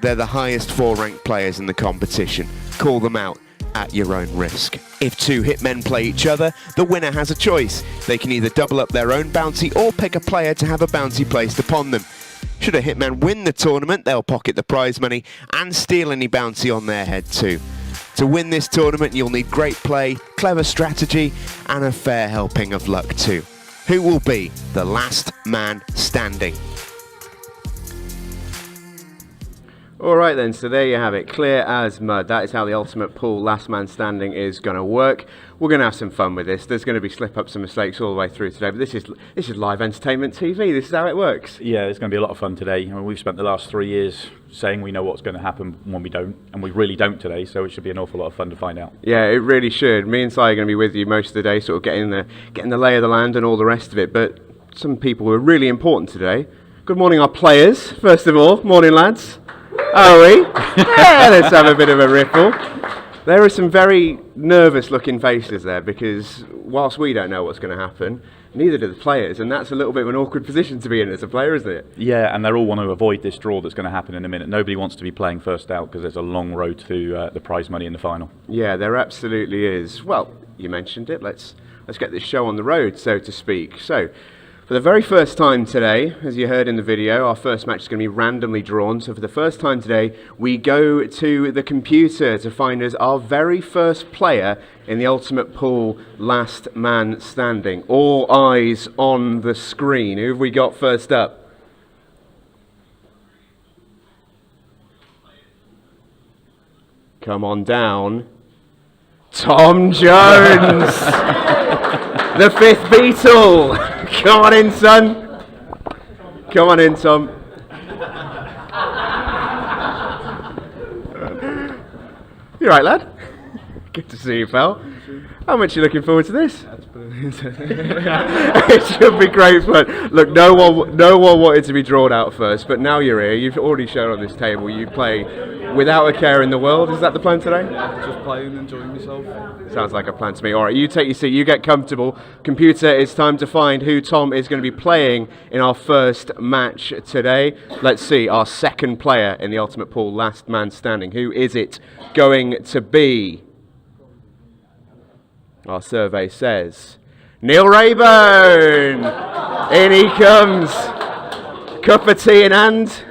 They're the highest 4 ranked players in the competition. Call them out at your own risk. If 2 hitmen play each other, the winner has a choice. They can either double up their own bounty or pick a player to have a bounty placed upon them. Should a hitman win the tournament, they'll pocket the prize money and steal any bounty on their head too. To win this tournament, you'll need great play, clever strategy, and a fair helping of luck too. Who will be the last man standing? Alright then, so there you have it, clear as mud. That is how the ultimate pool last man standing is going to work. We're going to have some fun with this. There's going to be slip-ups and mistakes all the way through today, but this is live entertainment TV. This is how it works. Yeah, it's going to be a lot of fun today. I mean, we've spent the last 3 years saying we know what's going to happen when we don't, and we really don't today, so it should be an awful lot of fun to find out. Yeah, it really should. Me and Si are going to be with you most of the day, sort of getting the lay of the land and all the rest of it, but some people were really important today. Good morning, our players, first of all. Morning, lads. Are we? Yeah, let's have a bit of a ripple. There are some very nervous looking faces there because whilst we don't know what's going to happen, neither do the players, and that's a little bit of an awkward position to be in as a player, isn't it? Yeah, and they all want to avoid this draw that's going to happen in a minute. Nobody wants to be playing first out because there's a long road to the prize money in the final. Yeah, there absolutely is. Well, you mentioned it. Let's get this show on the road, so to speak. So, for the very first time today, as you heard in the video, our first match is going to be randomly drawn. So for the first time today, we go to the computer to find us our very first player in the Ultimate Pool Last Man Standing. All eyes on the screen. Who have we got first up? Come on down. Tom Jones! The 5th Beatle! Come on in, son. Come on in, Tom. You right, lad? Good to see you, pal. How much are you looking forward to this? That's brilliant. It should be great fun. Look, no one wanted to be drawn out first, but now you're here. You've already shown on this table you play without a care in the world. Is that the plan today? Yeah, just playing and enjoying myself. Sounds like a plan to me. All right, you take your seat, you get comfortable. Computer, it's time to find who Tom is going to be playing in our first match today. Let's see, our second player in the Ultimate Pool Last Man Standing. Who is it going to be? Our survey says Neil Rayburn. In he comes. Cup of tea in hand.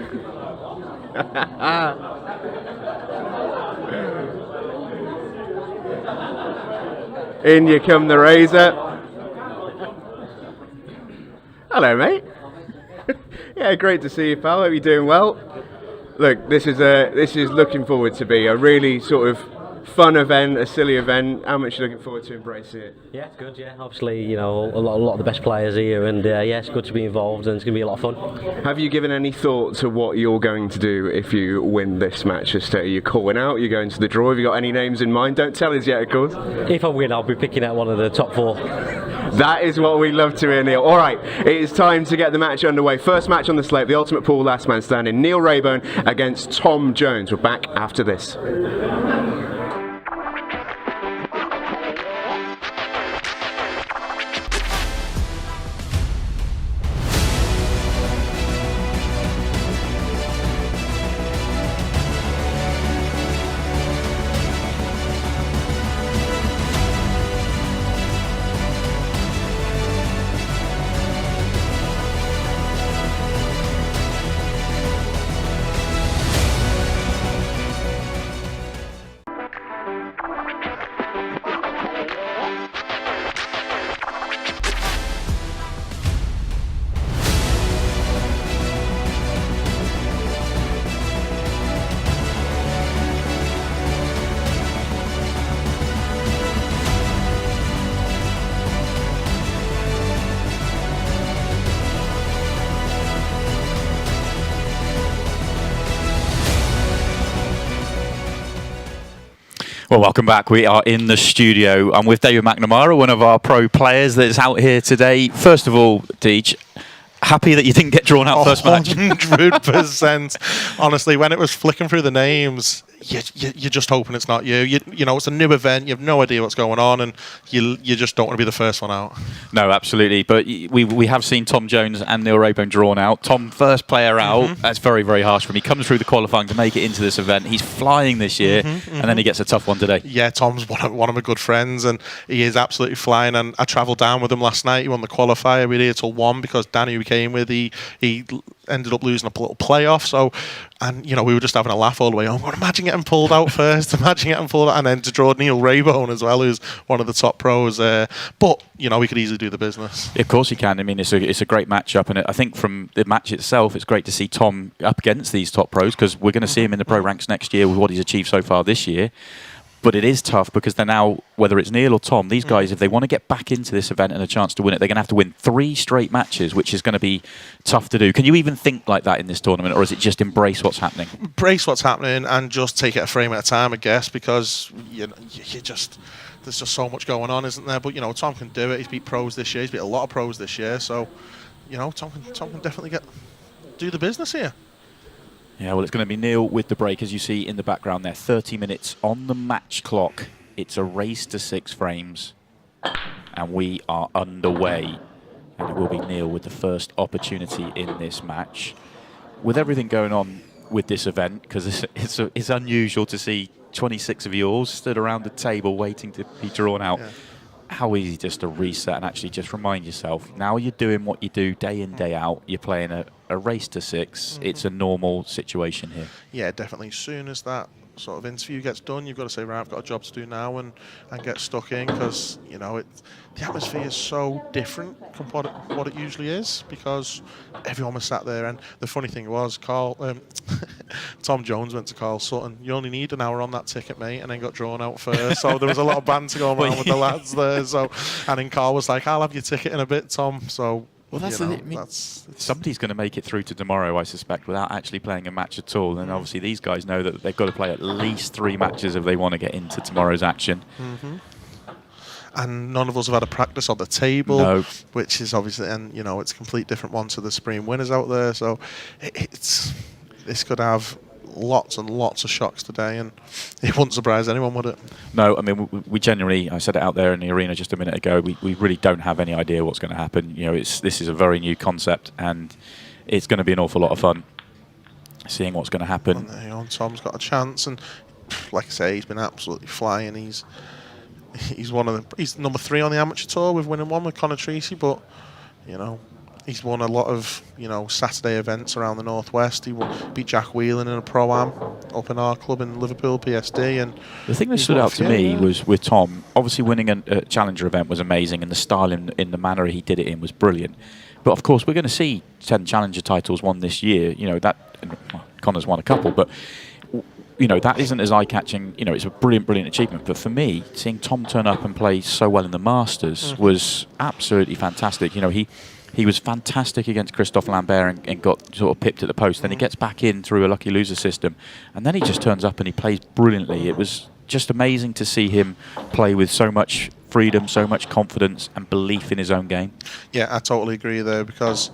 In you come the razor. Hello, mate. Yeah, great to see you, pal. Hope you're doing well. Look, this is looking forward to be a really sort of fun event, a silly event. How much are you looking forward to embracing it? Yeah, it's good, yeah. Obviously, you know, a lot of the best players here, and yeah, it's good to be involved, and it's going to be a lot of fun. Have you given any thought to what you're going to do if you win this match? Are you calling out? You're going to the draw? Have you got any names in mind? Don't tell us yet, of course. If I win, I'll be picking out one of the top 4. That is what we love to hear, Neil. All right, it is time to get the match underway. First match on the slate, the Ultimate Pool Last Man Standing. Neil Rayburn against Tom Jones. We're back after this. Well, welcome back. We are in the studio. I'm with David McNamara, one of our pro players that's out here today. First of all, Deej, happy that you didn't get drawn out first match? 100%. Honestly, when it was flicking through the names, you're just hoping it's not you. You know, it's a new event. You have no idea what's going on, and you just don't want to be the first one out. No, absolutely. But we have seen Tom Jones and Neil Rayburn drawn out. Tom, first player out. That's very, very harsh for him. He comes through the qualifying to make it into this event. He's flying this year, and then he gets a tough one today. Yeah, Tom's one of my good friends, and he is absolutely flying. And I travelled down with him last night. He won the qualifier. We were here till 1 because Danny, who we came with, he ended up losing a little playoff. So, and you know, we were just having a laugh all the way home. Imagine getting pulled out first. Imagine getting pulled out, and then to draw Neil Rayburn as well, who's one of the top pros. But you know, we could easily do the business. Of course he can. I mean, it's a great matchup, and I think from the match itself, it's great to see Tom up against these top pros because we're going to see him in the pro ranks next year with what he's achieved so far this year. But it is tough because they're now, whether it's Neil or Tom, these guys, if they want to get back into this event and a chance to win it, they're going to have to win 3 straight matches, which is going to be tough to do. Can you even think like that in this tournament, or is it just embrace what's happening? Embrace what's happening and just take it a frame at a time, I guess, because you just there's just so much going on, isn't there? But you know, Tom can do it. He's beat pros this year. He's beat a lot of pros this year. So, you know, Tom can definitely do the business here. Yeah, well, it's going to be Neil with the break, as you see in the background there. 30 minutes on the match clock. It's a race to 6 frames, and we are underway. And it will be Neil with the first opportunity in this match. With everything going on with this event, because it's unusual to see 26 of you all stood around the table waiting to be drawn out. Yeah. How easy just to reset and actually just remind yourself, now you're doing what you do day in, day out. You're playing a race to 6. It's a normal situation here. Yeah, definitely. As soon as that sort of interview gets done, you've got to say, right, I've got a job to do now and get stuck in, because, you know, the atmosphere is so different from what it usually is, because everyone was sat there. And the funny thing was, Tom Jones went to Carl Sutton. You only need an hour on that ticket, mate, and then got drawn out first. So there was a lot of banter going on with the lads there. So, and then Carl was like, I'll have your ticket in a bit, Tom. So, well, that's somebody's going to make it through to tomorrow, I suspect, without actually playing a match at all. And obviously these guys know that they've got to play at least 3 matches if they want to get into tomorrow's action. And none of us have had a practice on the table, no. Which is obviously, and you know, it's a complete different one to the Supreme winners out there. So this could have lots and lots of shocks today, and it wouldn't surprise anyone, would it? No, I mean, we genuinely, I said it out there in the arena just a minute ago, we really don't have any idea what's going to happen. You know, this is a very new concept, and it's going to be an awful lot of fun seeing what's going to happen. And, you know, Tom's got a chance, and like I say, he's been absolutely flying. He's number 3 on the amateur tour with winning 1 with Conor Treacy, but you know, he's won a lot of, you know, Saturday events around the Northwest. He beat Jack Whelan in a Pro-Am up in our club in Liverpool, PSD. And the thing that stood out to me was with Tom, obviously winning a Challenger event was amazing, and the style in the manner he did it in was brilliant. But of course, we're going to see 10 Challenger titles won this year. You know, Connor's won a couple, but you know, that isn't as eye-catching. You know, it's a brilliant, brilliant achievement. But for me, seeing Tom turn up and play so well in the Masters was absolutely fantastic. You know, he was fantastic against Christophe Lambert and got sort of pipped at the post. Then he gets back in through a lucky loser system, and then he just turns up and he plays brilliantly. It was just amazing to see him play with so much freedom, so much confidence and belief in his own game. Yeah, I totally agree there, because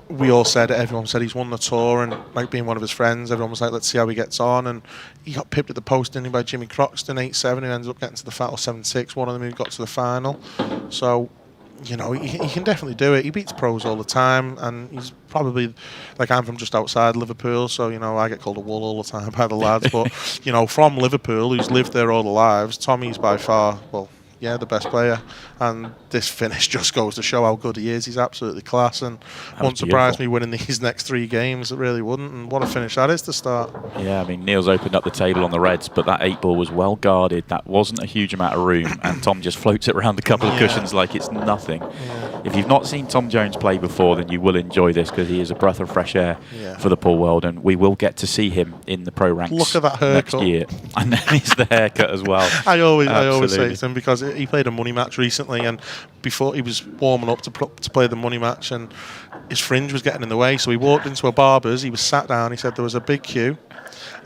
everyone said he's won the tour, and like being one of his friends, everyone was like, let's see how he gets on. And he got pipped at the post, didn't he, by Jimmy Croxton 8-7, and ended up getting to the final 7-6. One of them who got to the final. So, you know, he can definitely do it. He beats pros all the time, and he's probably, like, I'm from just outside Liverpool, so, you know, I get called a wool all the time by the lads. But, you know, from Liverpool, who's lived there all their lives, Tommy's by far, the best player, and this finish just goes to show how good he is. He's absolutely class, and wouldn't surprise me winning these next 3 games. It really wouldn't, and what a finish that is to start. Yeah, I mean, Neil's opened up the table on the reds, but that 8 ball was well guarded. That wasn't a huge amount of room, and Tom just floats it around a couple of cushions like it's nothing. Yeah. If you've not seen Tom Jones play before, then you will enjoy this, because he is a breath of fresh air for the pool world, and we will get to see him in the pro ranks. Look at that haircut next year. And then it's the haircut as well. I always say to him, because he played a money match recently, and before he was warming up to play the money match, and his fringe was getting in the way, so he walked into a barber's. He was sat down. He said there was a big queue,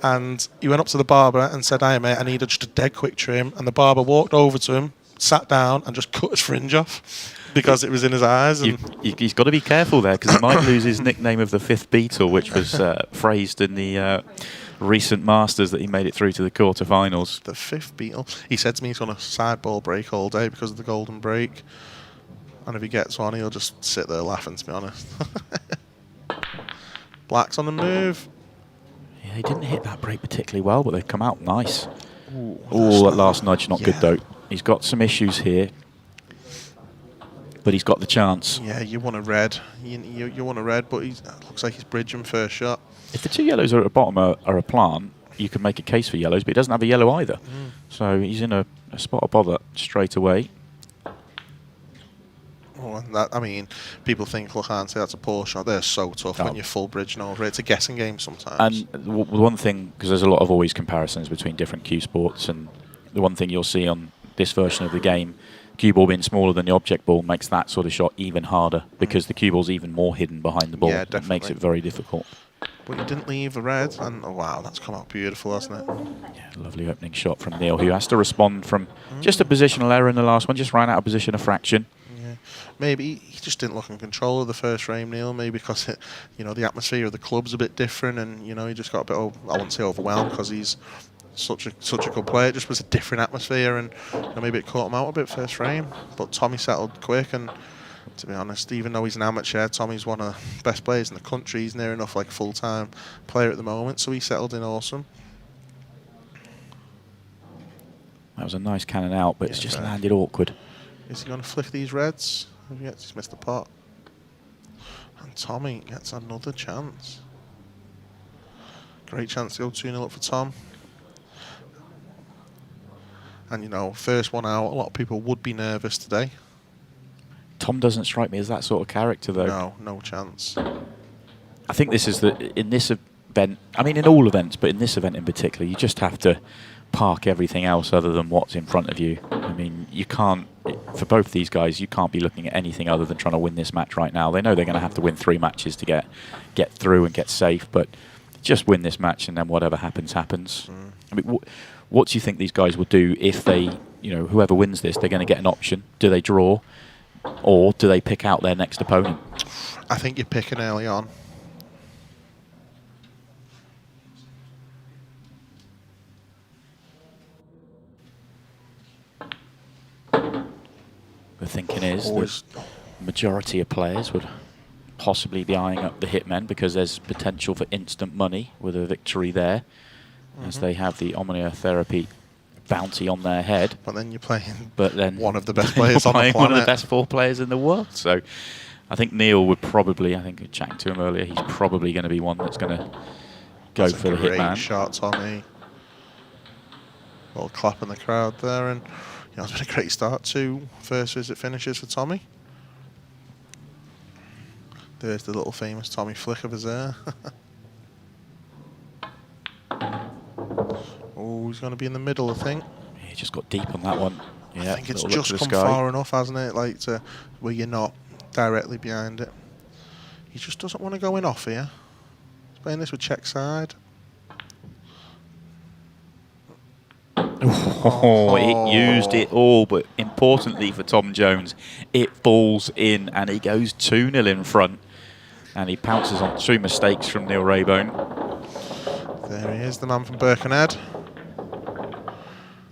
and he went up to the barber and said, "Hi mate, I need just a dead quick trim." And the barber walked over to him, sat down and just cut his fringe off because it was in his eyes. And He's got to be careful there because he might lose his nickname of the Fifth Beatle, which was phrased in the recent Masters that he made it through to the quarterfinals. the fifth Beatle. He said to me he's on a sideball break all day because of the golden break. And if he gets one, he'll just sit there laughing, to be honest. Black's on the move. Yeah, he didn't hit that break particularly well, but they've come out nice. Oh, that last nudge, not good though. He's got some issues here, but he's got the chance. Yeah, you want a red. You want a red, but it looks like he's bridging first shot. If the two yellows are at the bottom are a plant, you can make a case for yellows, but he doesn't have a yellow either. So he's in a spot of bother straight away. Oh, and that, I mean, people think, look, aren't they, that's a poor shot. They're so tough when you're full bridging over it. It's a guessing game sometimes. And one thing, because there's a lot of always comparisons between different cue sports, and the one thing you'll see on this version of the game, cue ball being smaller than the object ball makes that sort of shot even harder because the cue ball's even more hidden behind the ball. Yeah, That makes it very difficult. But you didn't leave a red, and oh, wow, that's come out beautiful, hasn't it? Yeah, lovely opening shot from Neil, who has to respond from just a positional error in the last one, just ran out of position a fraction. Yeah, maybe he just didn't look in control of the first frame, Neil. Maybe because the atmosphere of the club's a bit different, and he just got a bit. I wouldn't say overwhelmed because he's such a good player. It just was a different atmosphere, and maybe it caught him out a bit first frame. But Tommy settled quick, and to be honest, even though he's an amateur, Tommy's one of the best players in the country. He's near enough like a full-time player at the moment, so he settled in awesome. That was a nice cannon out, but it's just landed awkward. Is he going to flick these reds? Yes, he's missed the pot. And Tommy gets another chance. Great chance to go 2-0 up for Tom. And, first one out, a lot of people would be nervous today. Tom doesn't strike me as that sort of character, though. No, no chance. I think this is in this event, I mean in all events, but in this event in particular, you just have to park everything else other than what's in front of you. I mean, you can't, for both these guys, you can't be looking at anything other than trying to win this match right now. They know they're going to have to win 3 matches to get through and get safe, but just win this match and then whatever happens, happens. I mean, what do you think these guys will do if they, whoever wins this, they're going to get an option? Do they draw, or do they pick out their next opponent? I think you're picking early on. The thinking is that the majority of players would possibly be eyeing up the hitmen because there's potential for instant money with a victory there, as they have the omniotherapy bounty on their head. But then you're playing one of the best players on the planet. One of the best 4 players in the world. So I think Neil would probably, chatting to him earlier, he's probably going to be one that's going to go for the hitman. Great shot, Tommy. Little clap in the crowd there, and it's been a great start to first visit finishes for Tommy. There's the little famous Tommy flick of his hair. Oh, he's going to be in the middle, I think. He just got deep on that one. Yeah, I think it's just come far enough, hasn't it? Like to where you're not directly behind it. He just doesn't want to go in off here. He's playing this with check side. Oh, it used it all, but importantly for Tom Jones, it falls in and he goes 2-0 in front. And he pounces on 2 mistakes from Neil Raybone. There he is, the man from Birkenhead.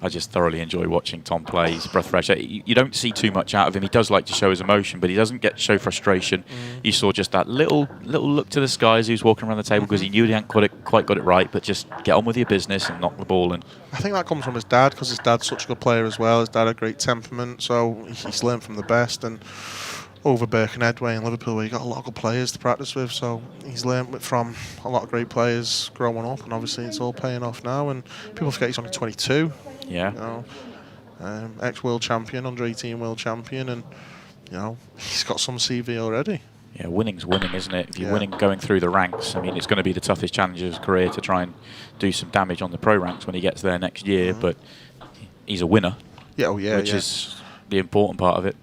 I just thoroughly enjoy watching Tom play. He's a breath of fresh air. You don't see too much out of him. He does like to show his emotion, but he doesn't get to show frustration. You saw just that little look to the sky as he was walking around the table because he knew he hadn't quite got it right, but just get on with your business and knock the ball in. I think that comes from his dad because his dad's such a good player as well. His dad had a great temperament, so he's learned from the best. And over Birkenhead way in Liverpool, where you got a lot of good players to practice with, so he's learned from a lot of great players growing up, and obviously it's all paying off now. And people forget he's only 22. Yeah. Ex-world champion, under-18 world champion, and he's got some CV already. Yeah, winning's winning, isn't it? If you're winning going through the ranks, I mean, it's going to be the toughest challenge of his career to try and do some damage on the pro ranks when he gets there next year. But he's a winner. Yeah, which is the important part of it.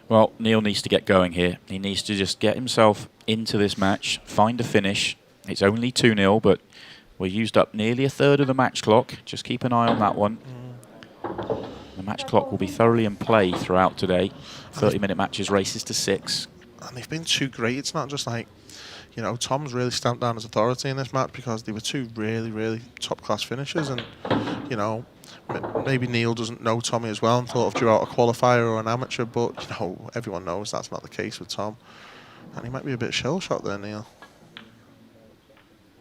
Well, Neil needs to get going here. He needs to just get himself into this match, find a finish. It's only 2-0, but we used up nearly a third of the match clock. Just keep an eye on that one. match clock will be thoroughly in play throughout today. 30-minute matches, races to 6. And they've been too great. It's not just like, you know, Tom's really stamped down his authority in this match because they were two really, really top-class finishers. And, you know, maybe Neil doesn't know Tommy as well and thought of drew out a qualifier or an amateur, but, you know, everyone knows that's not the case with Tom. And he might be a bit shell-shocked there, Neil.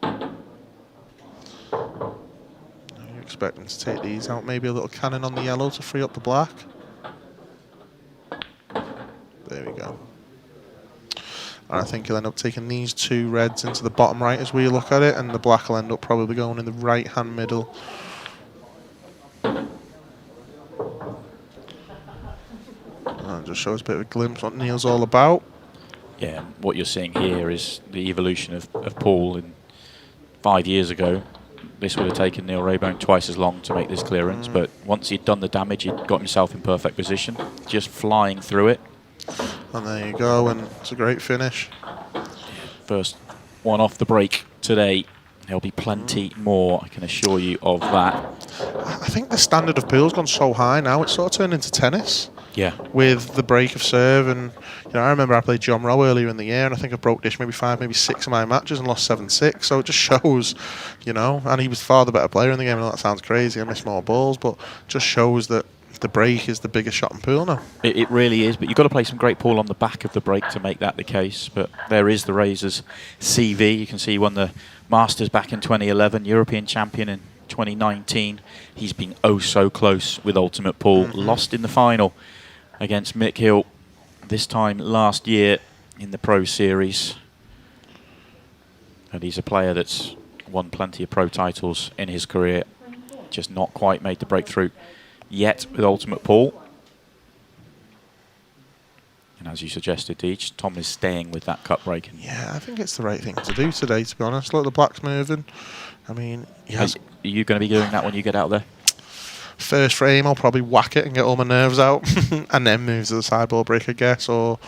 You're expecting to take these out, maybe a little cannon on the yellow to free up the black. There we go. And I think he'll end up taking these 2 reds into the bottom right as we look at it, and the black will end up probably going in the right-hand middle. And just shows a bit of a glimpse what Neil's all about. Yeah, and what you're seeing here is the evolution of Paul. In 5 years ago, this would have taken Neil Raybone twice as long to make this clearance, but once he'd done the damage, he'd got himself in perfect position, just flying through it. And there you go, and it's a great finish. First one off the break today. There'll be plenty more, I can assure you of that. I think the standard of pool's gone so high now, it's sort of turned into tennis. Yeah. With the break of serve, and you know, I remember I played John Rowe earlier in the year, and I think I broke dish maybe 5, maybe 6 of my matches and lost 7-6. So it just shows, you know, and he was far the better player in the game. I know that sounds crazy, I missed more balls, but just shows that the break is the biggest shot in pool now. It really is, but you've got to play some great pool on the back of the break to make that the case. But there is the Razors CV. You can see he won the Masters back in 2011, European champion in 2019. He's been oh so close with Ultimate Pool. Lost in the final against Mick Hill this time last year in the Pro Series. And he's a player that's won plenty of pro titles in his career, just not quite made the breakthrough yet with Ultimate Pool. And as you suggested, Deej, Tom is staying with that cut break. Yeah, I think it's the right thing to do today, to be honest. Look, the black's moving. I mean, Are you going to be doing that when you get out there? First frame, I'll probably whack it and get all my nerves out and then move to the sideboard break, I guess, or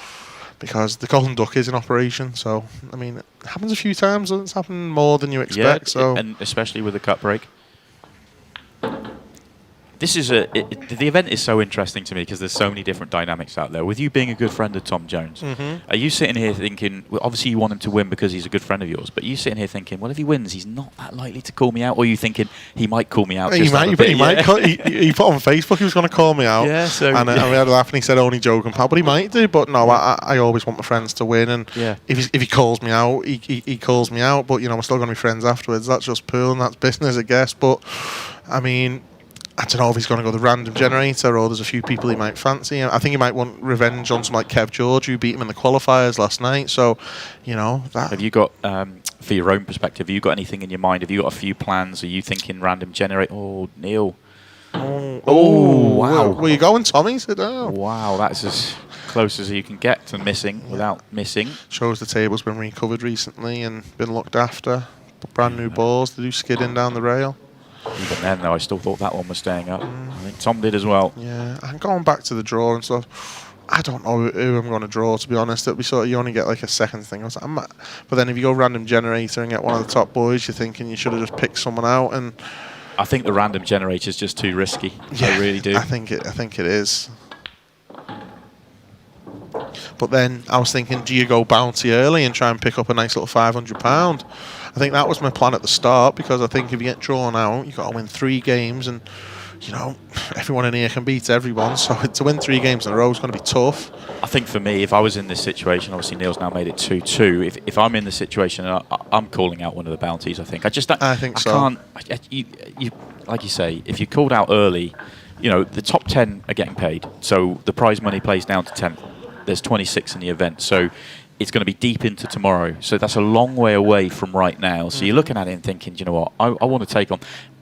because the Golden Duck is in operation. So, I mean, it happens a few times, and it's happened more than you expect. Yeah, so, and especially with the cut break. This is the event is so interesting to me because there's so many different dynamics out there. With you being a good friend of Tom Jones, are you sitting here thinking, well, obviously you want him to win because he's a good friend of yours, but are you sitting here thinking, well, if he wins, he's not that likely to call me out? Or are you thinking he might call me out? he might. He put on Facebook he was going to call me out. Yeah, so and we had a laugh, and he said, "Only joking, pal," but he might do. But no, I always want my friends to win, and if he calls me out, he calls me out. But you know, we're still going to be friends afterwards. That's just pool, and that's business, I guess. But I mean, I don't know if he's going to go the random generator or there's a few people he might fancy. I think he might want revenge on someone like Kev George, who beat him in the qualifiers last night. So, you know, that. Have you got, for your own perspective, have you got anything in your mind? Have you got a few plans? Are you thinking random generator? Oh, Neil. Oh, wow. Where you going, Tommy? Sit down. Wow, that's as close as you can get to missing without missing. Shows the table's been recovered recently and been looked after. Brand new balls to do skidding down the rail. Even then, though, I still thought that one was staying up. I think Tom did as well. Yeah, and going back to the draw and stuff, I don't know who I'm going to draw, to be honest. It'll be sort of, you only get like a second thing. But then if you go random generator and get one of the top boys, you're thinking you should have just picked someone out. And I think the random generator is just too risky. Yeah, I really do. I think it is. But then I was thinking, do you go bounty early and try and pick up a nice little £500? I think that was my plan at the start, because I think if you get drawn out, you've got to win 3 games, and you know, everyone in here can beat everyone, so to win 3 games in a row is going to be tough. I think for me, if I was in this situation, obviously Neil's now made it 2-2. If I'm in this situation, and I'm calling out one of the bounties, I think. I think so. Can't. Like you say, if you're called out early, you know, the top 10 are getting paid, so the prize money plays down to 10. There's 26 in the event, so it's going to be deep into tomorrow. So that's a long way away from right now. So you're looking at it and thinking, you know what, I want to take on,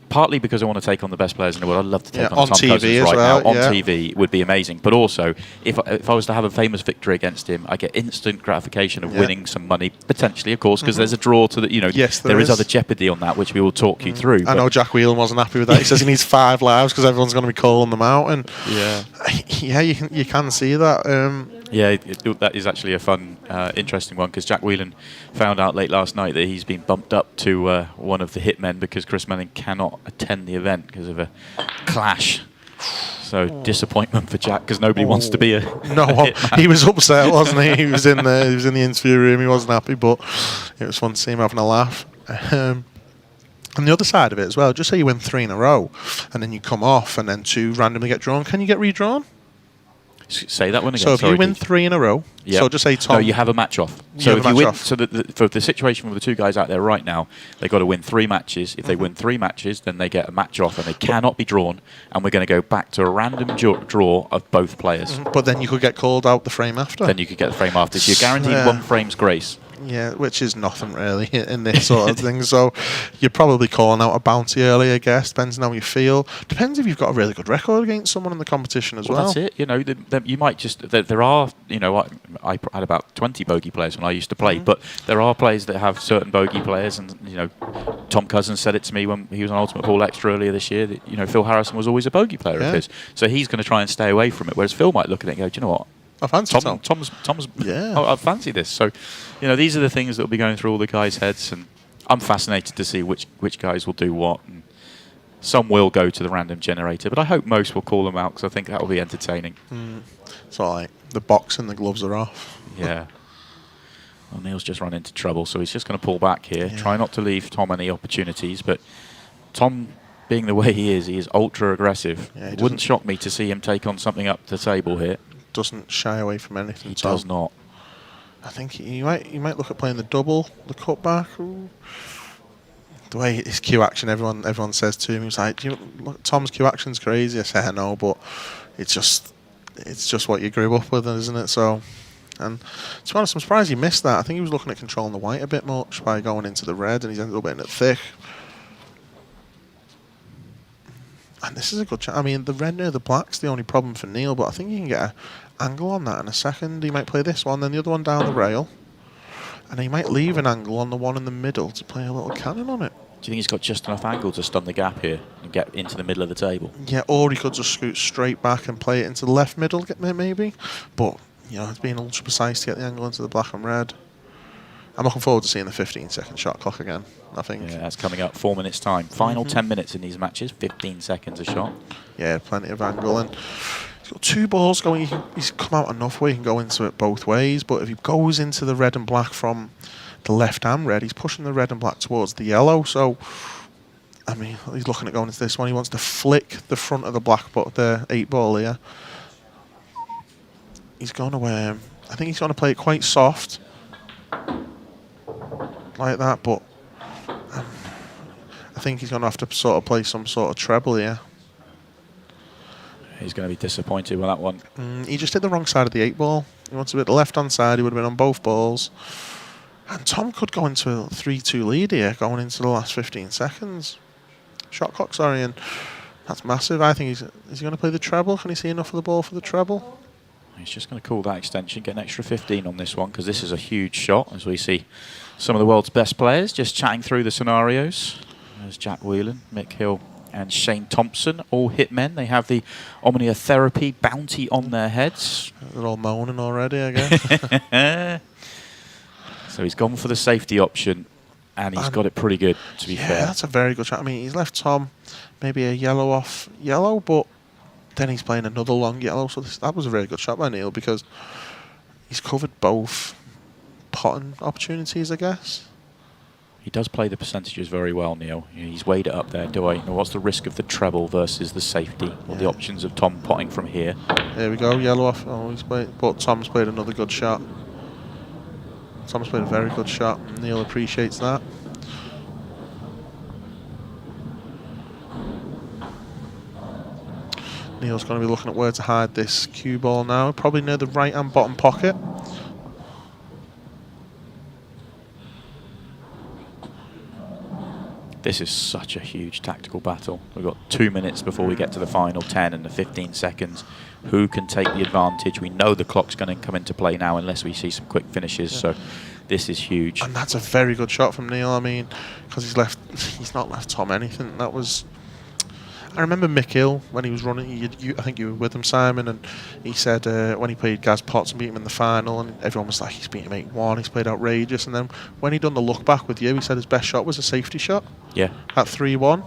partly because I want to take on the best players in the world. I'd love to take on Tom TV Cousins right well, now. On TV would be amazing. But also, if I was to have a famous victory against him, I get instant gratification of winning some money, potentially, of course, because there's a draw to the, you know, yes, there is other jeopardy on that, which we will talk you through. I know Jack Whelan wasn't happy with that. He says he needs 5 lives because everyone's going to be calling them out. And yeah, you can see that. Yeah, that is actually a fun, interesting one, because Jack Whelan found out late last night that he's been bumped up to one of the hitmen because Chris Manning cannot attend the event because of a clash So disappointment for Jack because nobody wants to be a No, well, he was upset, wasn't he? He was in the interview room. He wasn't happy, but it was fun to see him having a laugh. And the other side of it as well, just say you win 3 in a row, and then you come off, and then 2 randomly get drawn. Can you get redrawn? Say that one again. So if Sorry, you win Keith. 3 in a row, Yep. so just say Tom. No, you have a match off. You So have if a you match win, off. so for the situation with the 2 guys out there right now, they've got to win 3 matches. If they win 3 matches, then they get a match off, and they cannot be drawn. And we're going to go back to a random draw of both players. But then you could get called out the frame after. Then you could get the frame after. So you're guaranteed Yeah. 1 frame's grace. Yeah, which is nothing really in this sort of thing. So you're probably calling out a bounty early, I guess. Depends on how you feel. Depends if you've got a really good record against someone in the competition as well. That's it. You know, you might just there are. You know, I had about 20 bogey players when I used to play, but there are players that have certain bogey players, and you know, Tom Cousins said it to me when he was on Ultimate Pool Extra earlier this year. That you know, Phil Harrison was always a bogey player of his, so he's going to try and stay away from it. Whereas Phil might look at it and go, do you know what? I fancy Tom. Tom's. Yeah. I fancy this. So, you know, these are the things that will be going through all the guys' heads, and I'm fascinated to see which guys will do what. And some will go to the random generator, but I hope most will call them out because I think that will be entertaining. So like the box and the gloves are off. Yeah. Well, Neil's just run into trouble, so he's just going to pull back here. Yeah. Try not to leave Tom any opportunities, but Tom, being the way he is ultra aggressive. Yeah, he It wouldn't doesn't- shock me to see him take on something up the table here. Doesn't shy away from anything. He Tom. does not. I think he might look at playing the double, the cutback. Ooh. The way his cue action, everyone says to him, he was like, look, Tom's cue action's crazy. I say I know, but it's just what you grew up with, isn't it? So, and to be honest, I'm surprised he missed that. I think he was looking at controlling the white a bit much by going into the red, and he's ended up hitting it thick. And this is a good chance. I mean, the red near the black's the only problem for Neil, but I think you can get an angle on that in a second. He might play this one, then the other one down the rail. And he might leave an angle on the one in the middle to play a little cannon on it. Do you think he's got just enough angle to stun the gap here and get into the middle of the table? Yeah, or he could just scoot straight back and play it into the left middle, maybe. But, you know, it's being ultra precise to get the angle into the black and red. I'm looking forward to seeing the 15-second shot clock again, I think. Yeah, that's coming up 4 minutes' time. Final 10 minutes in these matches, 15 seconds a shot. Yeah, plenty of angle. And he's got 2 balls going. He's come out enough where he can go into it both ways. But if he goes into the red and black from the left and red, he's pushing the red and black towards the yellow. So, I mean, he's looking at going into this one. He wants to flick the front of the black, but the 8 ball here. He's going to, I think he's going to play it quite soft. Like that, but I think he's going to have to sort of play some sort of treble here. He's going to be disappointed with that one. He just hit the wrong side of the 8 ball. He wants to be at the left-hand side. He would have been on both balls. And Tom could go into a 3-2 lead here, going into the last 15 seconds. Shot clock, sorry, and that's massive. I think is he going to play the treble? Can he see enough of the ball for the treble? He's just going to call that extension, get an extra 15 on this one, because this is a huge shot, as we see some of the world's best players just chatting through the scenarios. There's Jack Whelan, Mick Hill and Shane Thompson, all hitmen. They have the Omnia Therapy bounty on their heads. They're all moaning already, I guess. So he's gone for the safety option, and he's got it pretty good, to be fair. Yeah, that's a very good shot. I mean, he's left Tom maybe a yellow off yellow, but then he's playing another long yellow. So that was a very good shot by Neil because he's covered both potting opportunities, I guess. He does play the percentages very well, Neil. He's weighed it up there. What's the risk of the treble versus the safety, or the options of Tom potting from here? There we go, yellow off. Oh, he's played, but Tom's played another good shot. Tom's played a very good shot. Neil appreciates that. Neil's going to be looking at where to hide this cue ball now. Probably near the right-hand bottom pocket. This is such a huge tactical battle. We've got 2 minutes before we get to the final 10 and the 15 seconds. Who can take the advantage? We know the clock's going to come into play now unless we see some quick finishes. Yeah. So this is huge. And that's a very good shot from Neil. I mean, because he's not left Tom anything. That was... I remember Mick Hill when he was running. I think you were with him, Simon, and he said when he played Gaz Potts and beat him in the final, and everyone was like, he's beat him 8-1. He's played outrageous. And then when he done the look back with you, he said his best shot was a safety shot. Yeah. At 3-1.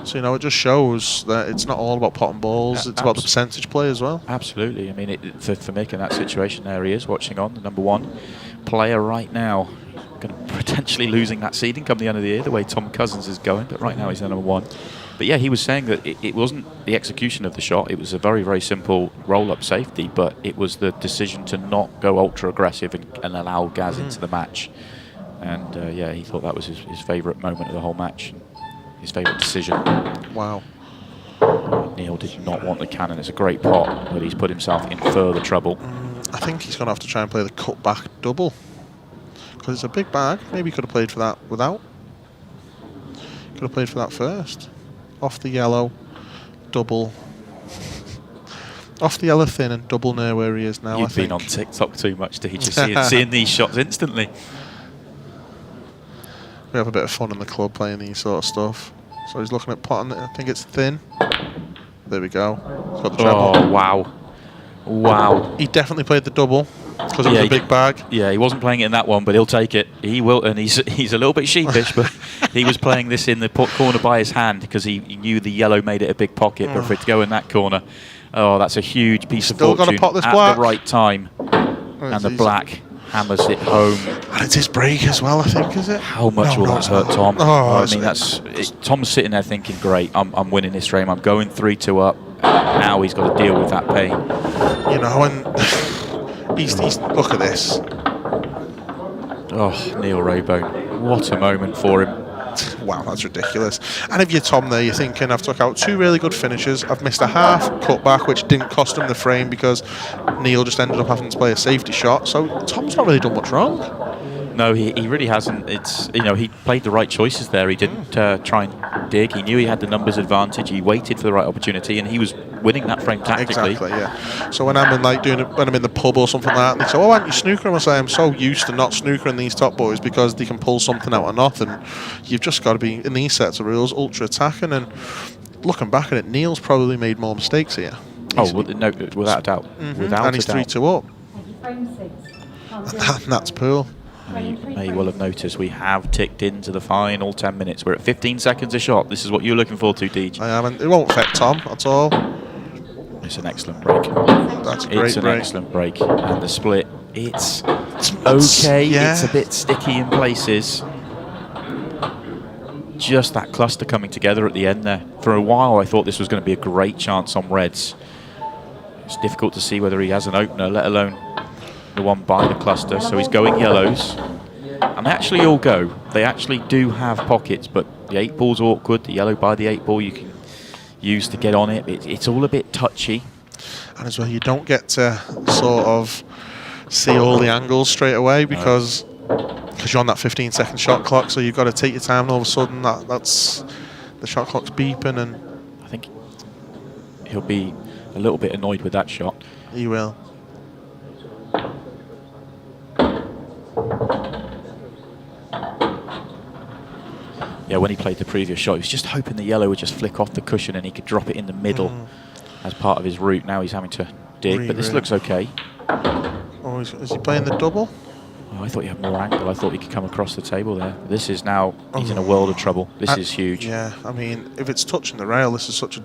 So, you know, it just shows that it's not all about potting balls, it's about the percentage play as well. Absolutely. I mean, for Mick in that situation there, he is watching on, the number 1 player right now. Going to potentially losing that seeding come the end of the year, the way Tom Cousins is going, but right now he's the number 1. But yeah, he was saying that it wasn't the execution of the shot, it was a very, very simple roll-up safety, but it was the decision to not go ultra-aggressive and allow Gaz into the match. And yeah, he thought that was his favourite moment of the whole match, his favourite decision. Wow. Neil did not want the cannon. It's a great pot, but he's put himself in further trouble. I think he's going to have to try and play the cut-back double, because it's a big bag. Maybe he could have played for that without. Could have played for that first. Off the yellow, double. Off the yellow thin and double near where he is now. You've been on TikTok too much, TJ, seeing these shots instantly. We have a bit of fun in the club playing these sort of stuff. So he's looking at potting it. I think it's thin. There we go. He's got the treble. Oh, wow. Wow. He definitely played the double because it was a big bag. Yeah, he wasn't playing it in that one, but he'll take it. He will, and he's a little bit sheepish, but he was playing this in the corner by his hand because he knew the yellow made it a big pocket, but for it to go in that corner, oh, that's a huge piece of fortune pot this at black. the right time. And the black hammers it home. And it's his break as well, I think, is it? How much will that hurt Tom? Oh, I mean, Tom's sitting there thinking, great, I'm winning this frame. I'm going 3-2 up. Now he's got to deal with that pain. You know, and he's look at this. Oh, Neil Raybone. What a moment for him. Wow, that's ridiculous. And if you're Tom there, you're thinking, I've took out 2 really good finishes. I've missed a half cutback, which didn't cost him the frame because Neil just ended up having to play a safety shot. So Tom's not really done much wrong. No, he really hasn't. It's, you know, he played the right choices there. He didn't try and dig. He knew he had the numbers advantage. He waited for the right opportunity, and he was winning that frame tactically. Exactly, yeah. So when I'm in when I'm in the pub or something like that, and they say, "Oh, aren't you snookering?" I say, "I'm so used to not snookering these top boys because they can pull something out of nothing. You've just got to be in these sets of rules, ultra attacking." And looking back at it, Neil's probably made more mistakes here. Oh, no, without a doubt. Without and he's a doubt. 3-2 up. And that's pool. You may well have noticed we have ticked into the final 10 minutes. We're at 15 seconds a shot. This is what you're looking for, Deej. I am, and it won't affect Tom at all. It's an excellent break. That's a great break. Excellent break. And the split, it's okay. Yeah. It's a bit sticky in places. Just that cluster coming together at the end there. For a while, I thought this was going to be a great chance on reds. It's difficult to see whether he has an opener, let alone the one by the cluster. So he's going yellows. And they actually all go. They actually do have pockets, but the 8 ball's awkward. The yellow by the 8 ball you can use to get on it. It's all a bit touchy. And as well, you don't get to sort of see all the angles straight away because you're on that 15-second shot clock, so you've got to take your time, and all of a sudden that's the shot clock's beeping, and I think he'll be a little bit annoyed with that shot. He will. Yeah, when he played the previous shot, he was just hoping the yellow would just flick off the cushion and he could drop it in the middle as part of his route. Now he's having to dig, but this looks okay. Oh, is he playing the double? Oh, I thought he had more angle. I thought he could come across the table there. This is now, he's in a world of trouble. This is huge. Yeah, I mean, if it's touching the rail, this is such a...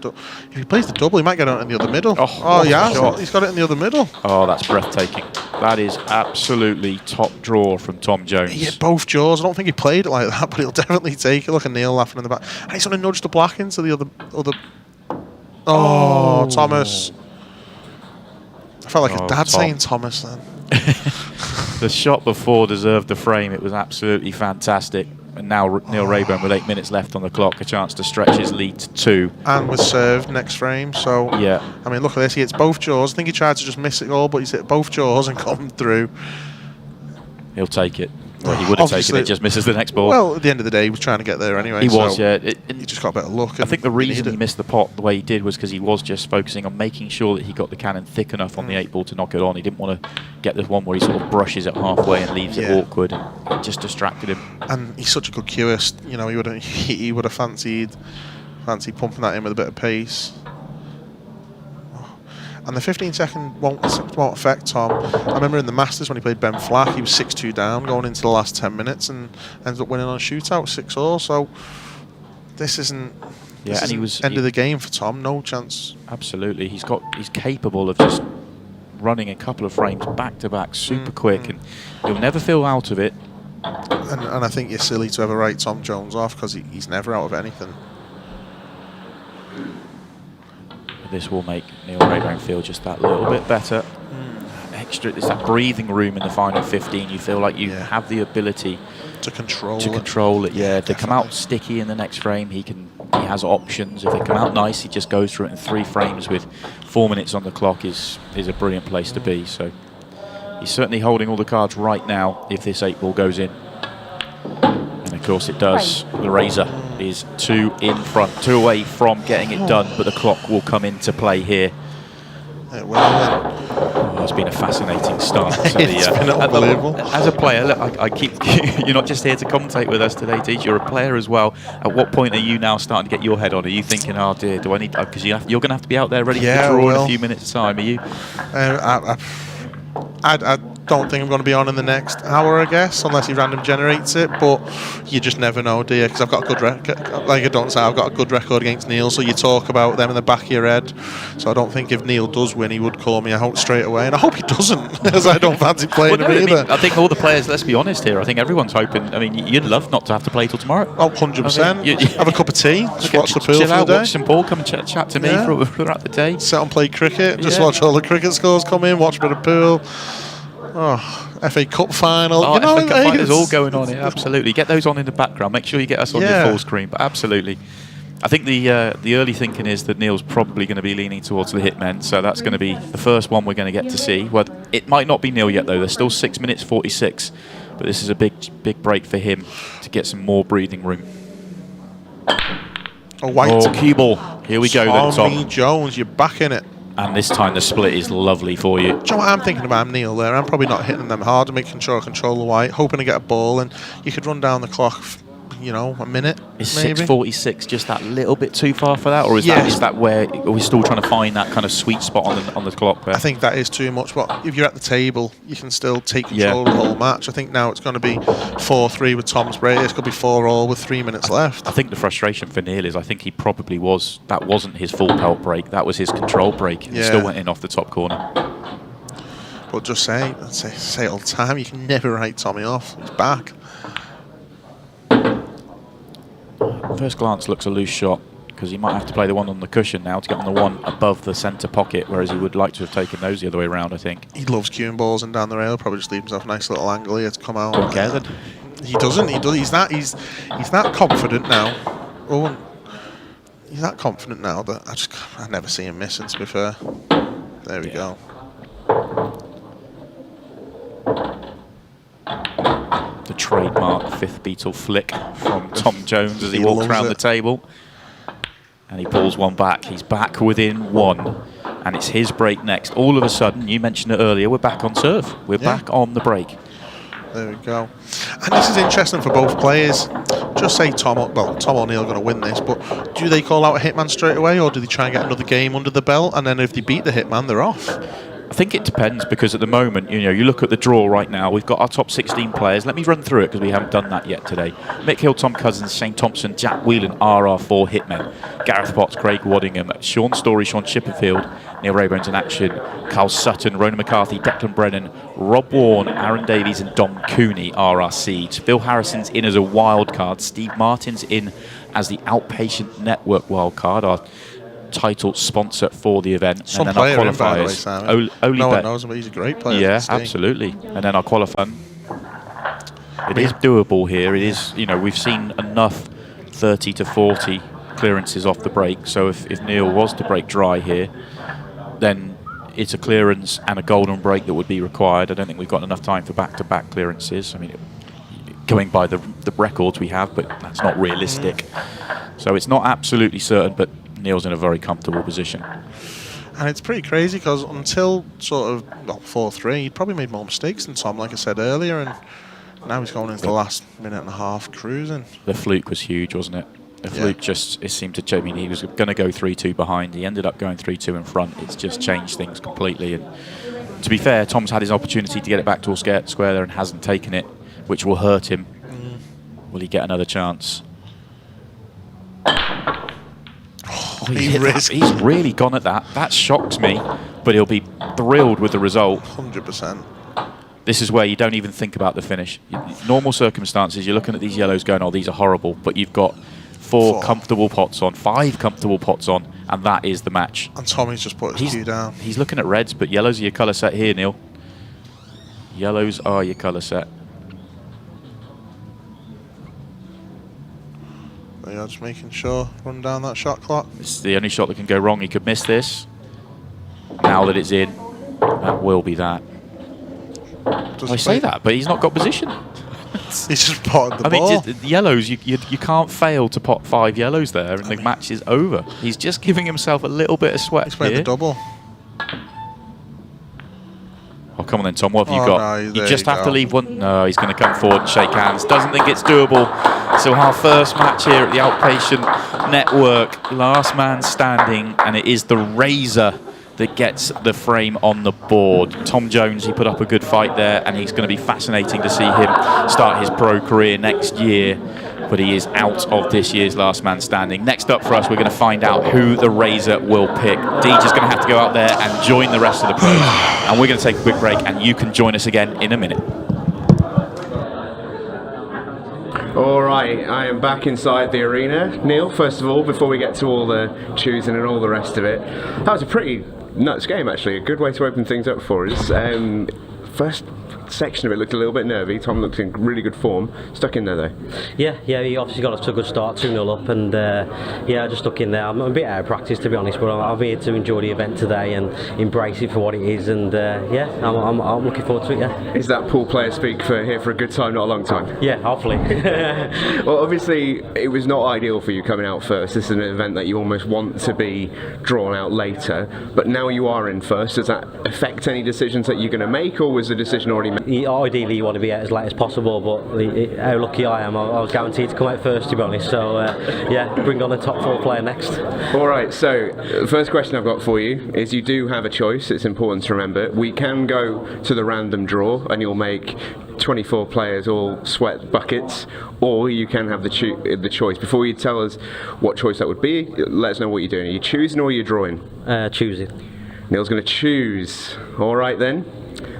If he plays the double, he might get it in the other middle. Oh yeah, shot. He's got it in the other middle. Oh, that's breathtaking. That is absolutely top draw from Tom Jones. He hit both jaws. I don't think he played it like that, but he'll definitely take it. Look at Neil laughing in the back. And he's going to nudge the black into the other... Oh, Thomas. I felt like a dad saying Thomas then. The shot before deserved the frame. It was absolutely fantastic. And now Neil Raybone, with 8 minutes left on the clock, a chance to stretch his lead to 2. And was served next frame. So, yeah. I mean, look at this. He hits both jaws. I think he tried to just miss it all, but he's hit both jaws and come through. He'll take it. Well, he would have taken it, just misses the next ball. Well, at the end of the day, he was trying to get there anyway. He was, yeah. He just got a better look. I think the reason he missed the pot the way he did was because he was just focusing on making sure that he got the cannon thick enough on the 8 ball to knock it on. He didn't want to get this one where he sort of brushes it halfway and leaves it awkward. It just distracted him. And he's such a good cueist. You know, he would have fancied pumping that in with a bit of pace. And the 15-second won't affect Tom. I remember in the Masters when he played Ben Flack, he was 6-2 down going into the last 10 minutes and ended up winning on a shootout 6-all. So this isn't Yeah, This and he isn't was end of the game for Tom. No chance. absolutely. He's capable of just running a couple of frames back to back, super quick, and you'll never feel out of it. And I think you're silly to ever write Tom Jones off because he's never out of anything. This will make Neil Rayburn feel just that little bit better. Extra, it's that breathing room in the final 15. You feel like you have the ability to control it. Yeah, to come definitely. out sticky in the next frame. He has options. If they come out nice, he just goes through it in 3 frames with 4 minutes on the clock. Is a brilliant place to be. So he's certainly holding all the cards right now. If this 8 ball goes in, and of course it does. The Razor is 2 in front, 2 away from getting it done, but the clock will come into play here. It will. It's been a fascinating start. It's been unbelievable. As a player, look, I keep. You're not just here to commentate with us today, Teach. You're a player as well. At what point are you now starting to get your head on? Are you thinking, oh dear, do I need? Because you're going to have to be out there ready for the draw in a few minutes' time. Are you? I don't think I'm going to be on in the next hour, I guess, unless he random generates it. But you just never know, do you? Because I've got a good record. Like I don't say, I've got a good record against Neil. So you talk about them in the back of your head. So I don't think if Neil does win, he would call me out straight away. And I hope he doesn't, because I don't fancy playing him either. I think all the players. Let's be honest here. I think everyone's hoping. I mean, you'd love not to have to play till tomorrow. Oh, 100%. Have a cup of tea. Just watch the pool chill for out, the day. watch some ball. Come and chat to me throughout the day. Sit and play cricket. Just watch all the cricket scores come in. Watch a bit of pool. Oh, FA Cup final. Oh, you know, FA Cup final is all going on here. Absolutely. Get those on in the background. Make sure you get us on your full screen. But absolutely. I think the early thinking is that Neil's probably going to be leaning towards the hitmen. So that's going to be the first one we're going to get to see. Well, it might not be Neil yet, though. There's still 6 minutes 46. But this is a big break for him to get some more breathing room. A white. Oh, cue ball. Here we go then, Tommy Tom. Jones, you're back in it. And this time the split is lovely for you. Do you know what I'm thinking about? I'm Neil there. I'm probably not hitting them hard, making sure I control the white, hoping to get a ball, and you could run down the clock, a minute. Is maybe. 6:46 just that little bit too far for that, or is that where we're still trying to find that kind of sweet spot on the clock there? I think that is too much, but if you're at the table, you can still take control of the whole match. I think now it's going to be 4-3 with Tom's break. It's going to be 4-all with 3 minutes left. I think the frustration for Neil is I think he probably that wasn't his full pelt break. That was his control break. He still went in off the top corner. But just say it all the time, you can never write Tommy off. He's back. First glance looks a loose shot because he might have to play the one on the cushion now to get on the one above the centre pocket, whereas he would like to have taken those the other way around, I think. He loves cueing balls and down the rail. Probably just leave himself a nice little angle here to come out. Don't care then. He doesn't. He's that confident now. Oh, he's that confident now that I never see him missing. To be fair, there we go. The trademark fifth beetle flick from Tom Jones as he walks around the table. And he pulls one back. He's back within 1. And it's his break next. All of a sudden, you mentioned it earlier, we're back on serve. We're back on the break. There we go. And this is interesting for both players. Just say Tom O'Neill are going to win this, but do they call out a hitman straight away, or do they try and get another game under the belt, and then if they beat the hitman, they're off? I think it depends, because at the moment, you look at the draw right now, we've got our top 16 players. Let me run through it because we haven't done that yet today. Mick Hill, Tom Cousins, Shane Thompson, Jack Whelan are our 4 hitmen. Gareth Potts, Craig Waddingham, Sean Story, Sean Chipperfield, Neil Rayburn's in action, Carl Sutton, Ronan McCarthy, Declan Brennan, Rob Warren, Aaron Davies and Dom Cooney are our seeds. Phil Harrison's in as a wild card. Steve Martin's in as the Outpatient Network wild card, our title sponsor for the event. Some and then our player in, by the way, qualifiers. Simon. No one knows him, but he's a great player. Yeah, absolutely. And then our qualifier. It is doable here. It is, we've seen enough 30 to 40 clearances off the break. So if Neil was to break dry here, then it's a clearance and a golden break that would be required. I don't think we've got enough time for back-to-back clearances. I mean, going by the records we have, but that's not realistic. So it's not absolutely certain, but Neil's in a very comfortable position. And it's pretty crazy because until sort of 4-3, he'd probably made more mistakes than Tom, like I said earlier, and now he's going into the last minute and a half cruising. The fluke was huge, wasn't it? The fluke it seemed to change. I mean, he was going to go 3-2 behind. He ended up going 3-2 in front. It's just changed things completely. And to be fair, Tom's had his opportunity to get it back to all square there and hasn't taken it, which will hurt him. Will he get another chance? Oh, he's really gone at that. That shocks me, but he'll be thrilled with the result. 100%. This is where you don't even think about the finish. Normal circumstances, you're looking at these yellows going, oh, these are horrible, but you've got four comfortable pots on, 5 comfortable pots on, and that is the match. And Tommy's just put his cue down. He's looking at reds, but yellows are your colour set here, Neil. Yellows are your colour set. Yeah, just making sure, run down that shot clock. It's the only shot that can go wrong. He could miss this. Now that it's in, that will be that. I say that, but he's not got position. He's just potted the ball. I mean, yellows, you can't fail to pot 5 yellows there, and the match is over. He's just giving himself a little bit of sweat He's played the double. Oh, come on then, Tom, what have you got? No, you just have to leave one. No, he's going to come forward and shake hands. Doesn't think it's doable. So our first match here at the Outpatient Network, last man standing, and it is the Razor that gets the frame on the board. Tom Jones, he put up a good fight there, and he's going to be fascinating to see him start his pro career next year. But he is out of this year's last man standing. Next up for us, we're going to find out who the Razor will pick. Deej is going to have to go out there and join the rest of the pros. And we're going to take a quick break, and you can join us again in a minute. All right, I am back inside the arena. Neil, first of all, before we get to all the choosing and all the rest of it, that was a pretty nuts game, actually. A good way to open things up for us. First section of it looked a little bit nervy. Tom looked in really good form. Stuck in there though. Yeah, he obviously got off to a good start, 2-0 up, and yeah, I just stuck in there. I'm a bit out of practice, to be honest, but I'm here to enjoy the event today and embrace it for what it is, and yeah, I'm looking forward to it. Yeah. Is that pool player speak for here for a good time, not a long time? Yeah, hopefully. Well, obviously, it was not ideal for you coming out first. This is an event that you almost want to be drawn out later, but now you are in first. Does that affect any decisions that you're going to make, or was the decision already made? Ideally, you want to be out as late as possible, but how lucky I am, I was guaranteed to come out first, to be honest. So yeah, bring on the top 4 player next. All right, so the first question I've got for you is, you do have a choice. It's important to remember. We can go to the random draw, and you'll make 24 players all sweat buckets, or you can have the choice. Before you tell us what choice that would be, let us know what you're doing. Are you choosing or are you drawing? Choosing. Neil's going to choose. All right then.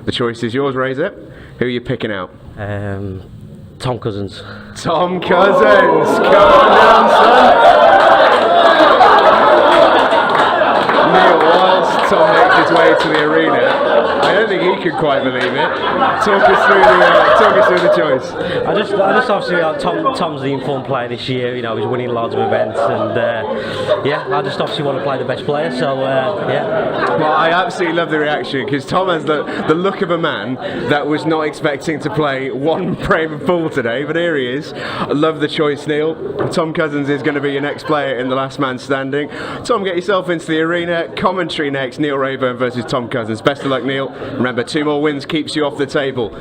The choice is yours, Razor. Who are you picking out? Tom Cousins. Tom Cousins! Come on down, son! Neil, whilst Tom makes his way to the arena, I don't think he could quite believe it. Talk us through the choice. I just obviously Tom's the informed player this year. You know, he's winning loads of events, and yeah, I just obviously want to play the best player. So yeah. Well, I absolutely love the reaction, because Tom has the look of a man that was not expecting to play one frame of pool today, but here he is. I love the choice, Neil. Tom Cousins is going to be your next player in the last man standing. Tom, get yourself into the arena. Commentary next, Neil Rayburn versus Tom Cousins. Best of luck, Neil. Remember, 2 more wins keeps you off the table.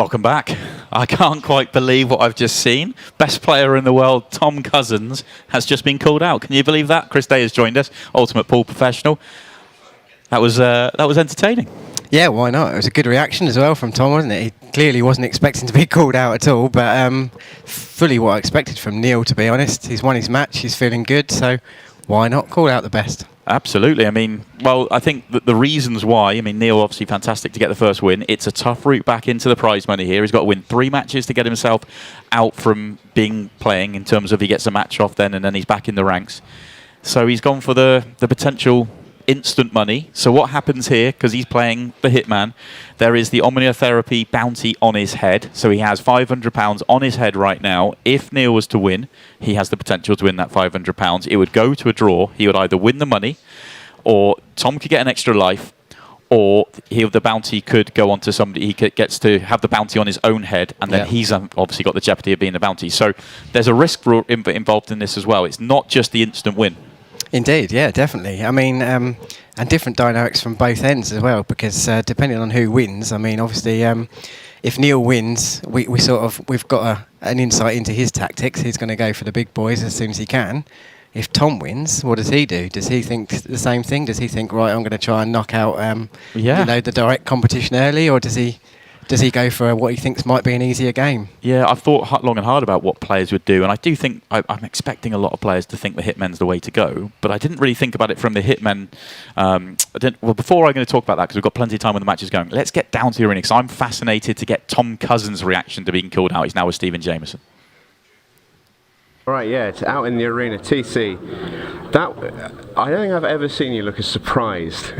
Welcome back. I can't quite believe what I've just seen. Best player in the world, Tom Cousins, has just been called out. Can you believe that? Chris Day has joined us, ultimate pool professional. That was entertaining. Yeah, why not? It was a good reaction as well from Tom, wasn't it? He clearly wasn't expecting to be called out at all, but fully what I expected from Neil, to be honest. He's won his match, he's feeling good, so why not call out the best? Absolutely. I mean, well, I think that the reasons why, I mean, Neil obviously fantastic to get the first win. It's a tough route back into the prize money here. He's got to win 3 matches to get himself out from playing in terms of he gets a match off then and then he's back in the ranks. So he's gone for the potential instant money. So what happens here, because he's playing the Hitman, there is the Omniotherapy bounty on his head. So he has £500 on his head right now. If Neil was to win, he has the potential to win that £500. It would go to a draw. He would either win the money, or Tom could get an extra life, or the bounty could go on to somebody. He gets to have the bounty on his own head, and then he's obviously got the jeopardy of being the bounty. So there's a risk involved in this as well. It's not just the instant win. Indeed, yeah, definitely. I mean, and different dynamics from both ends as well, because depending on who wins, I mean, obviously, if Neil wins, we've got an insight into his tactics. He's going to go for the big boys as soon as he can. If Tom wins, what does he do? Does he think the same thing? Does he think, right, I'm going to try and knock out the direct competition early, or does he go for what he thinks might be an easier game? Yeah, I've thought long and hard about what players would do, and I do think I'm expecting a lot of players to think the Hitman's the way to go, but I didn't really think about it from the Hitman. Before I'm going to talk about that, because we've got plenty of time when the match is going, let's get down to the arena, because I'm fascinated to get Tom Cousins' reaction to being called out. He's now with Stephen Jameson. Right, yeah, it's out in the arena. TC, I don't think I've ever seen you look as surprised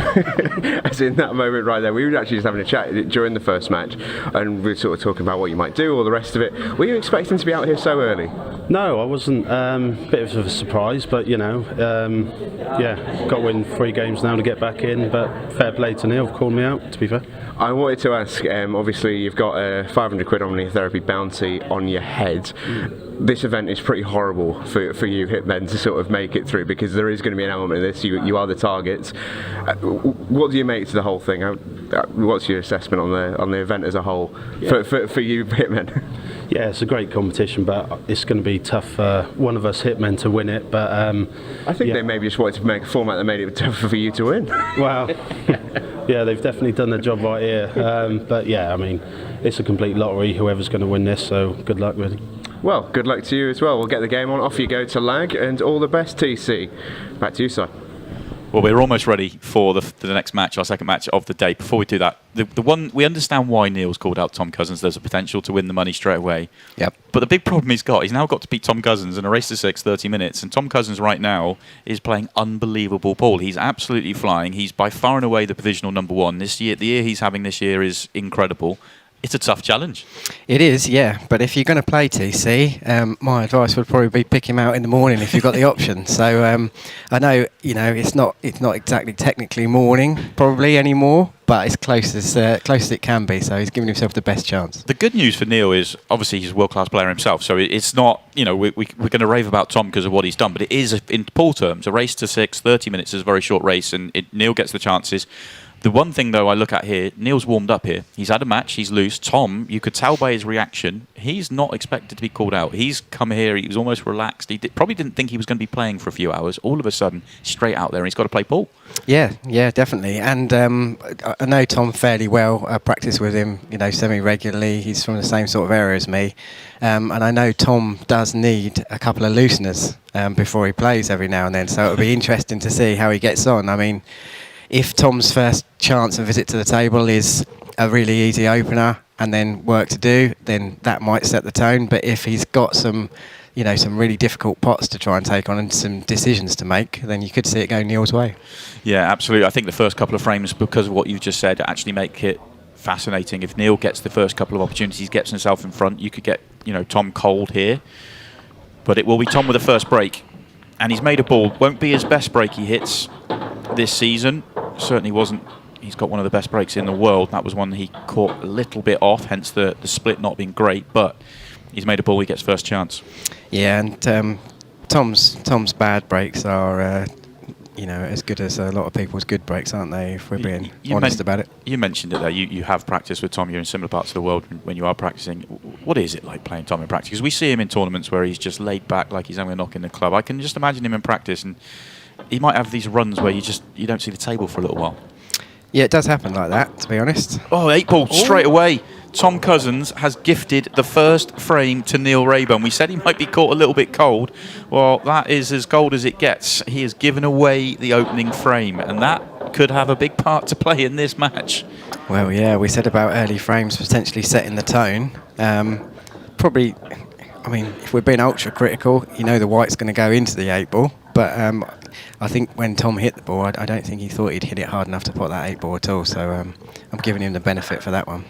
as in that moment right there. We were actually just having a chat during the first match, and we were sort of talking about what you might do, all the rest of it. Were you expecting to be out here so early? No, I wasn't. Bit of a surprise, but got to win 3 games now to get back in. But fair play to Neil, called me out, to be fair. I wanted to ask, obviously you've got a £500 Omniotherapy bounty on your head. This event is pretty horrible for you Hitmen to sort of make it through, because there is going to be an element of this. You are the targets. What do you make to the whole thing? What's your assessment on the event as a whole for you Hitmen? Yeah, it's a great competition, but it's going to be tough for one of us Hitmen to win it. But I think they maybe just wanted to make a format that made it tougher for you to win. Well, yeah, they've definitely done their job right here. But yeah, I mean, it's a complete lottery, whoever's going to win this, so good luck with it. Well, good luck to you as well. We'll get the game on. Off you go to Lag, and all the best, TC. Back to you, Si. Well, we're almost ready for the next match, our second match of the day. Before we do that, the one we understand why Neil's called out Tom Cousins. There's a potential to win the money straight away. Yep. But the big problem he's now got to beat Tom Cousins in a race to 6, 30 minutes. And Tom Cousins right now is playing unbelievable ball. He's absolutely flying. He's by far and away the provisional number 1 this year. The year he's having this year is incredible. It's a tough challenge. It is, yeah. But if you're going to play TC, my advice would probably be pick him out in the morning if you've got the option. So I know, it's not exactly technically morning probably anymore, but it's close as it can be. So he's giving himself the best chance. The good news for Neil is obviously he's a world-class player himself. So it's not, we're going to rave about Tom because of what he's done, but it is in pool terms a race to 6, 30 minutes is a very short race, and Neil gets the chances. The one thing, though, I look at here, Neil's warmed up here. He's had a match, he's loose. Tom, you could tell by his reaction, he's not expected to be called out. He's come here, he was almost relaxed. He probably didn't think he was going to be playing for a few hours. All of a sudden, straight out there, and he's got to play pool. Yeah, definitely. And I know Tom fairly well. I practice with him, semi-regularly. He's from the same sort of area as me. And I know Tom does need a couple of looseners before he plays every now and then. So it'll be interesting to see how he gets on. I mean, if Tom's first chance and visit to the table is a really easy opener and then work to do, then that might set the tone. But if he's got some really difficult pots to try and take on and some decisions to make, then you could see it go Neil's way. Yeah, absolutely. I think the first couple of frames, because of what you've just said, actually make it fascinating. If Neil gets the first couple of opportunities, gets himself in front, you could get Tom cold here. But it will be Tom with the first break. And he's made a ball. Won't be his best break he hits this season. Certainly wasn't. He's got one of the best breaks in the world. That was one he caught a little bit off, hence the split not being great. But he's made a ball. He gets first chance. Yeah, and Tom's bad breaks are as good as a lot of people's good breaks, aren't they? If we're being honest about it. You mentioned it there. You have practiced with Tom. You're in similar parts of the world when you are practicing. What is it like playing Tom in practice? Because we see him in tournaments where he's just laid back, like he's having a knock in the club. I can just imagine him in practice, and he might have these runs where you don't see the table for a little while. Yeah, it does happen like that, to be honest. Oh, 8-ball straight away. Tom Cousins has gifted the first frame to Neil Rayburn. We said he might be caught a little bit cold. Well, that is as cold as it gets. He has given away the opening frame, and that could have a big part to play in this match. Well, yeah, we said about early frames potentially setting the tone. Probably, I mean, if we're being ultra critical, the white's going to go into the 8-ball. But I think when Tom hit the ball, I don't think he thought he'd hit it hard enough to pot that 8-ball at all. So I'm giving him the benefit for that one.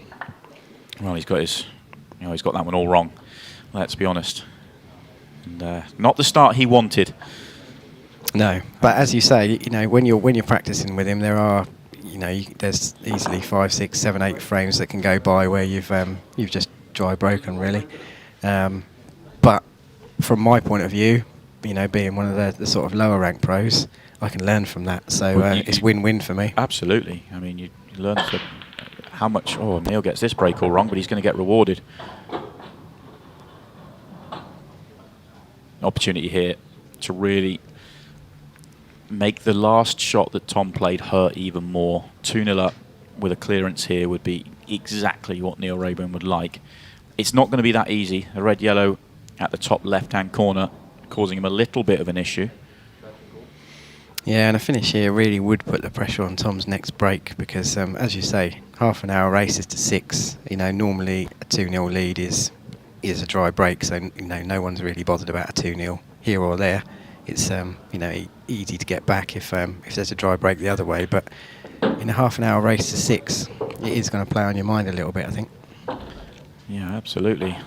Well, he's got he's got that one all wrong. Let's be honest. And, not the start he wanted. No, but as you say, when you're practicing with him, there are, there's easily 5, 6, 7, 8 frames that can go by where you've just dry broken really. But from my point of view, being one of the sort of lower ranked pros, I can learn from that. So it's win-win for me. Absolutely. I mean, you learn to how much. Oh, Neil gets this break all wrong, but he's going to get rewarded. An opportunity here to really make the last shot that Tom played hurt even more. 2-0 up with a clearance here would be exactly what Neil Rayburn would like. It's not going to be that easy. The red-yellow at the top left-hand corner causing him a little bit of an issue. Yeah, and a finish here really would put the pressure on Tom's next break because, as you say, half an hour races to 6. Normally a 2-0 lead is a dry break, so no one's really bothered about a 2-0 here or there. It's easy to get back if there's a dry break the other way, but in a half an hour race to 6, it is going to play on your mind a little bit, I think. Yeah, absolutely.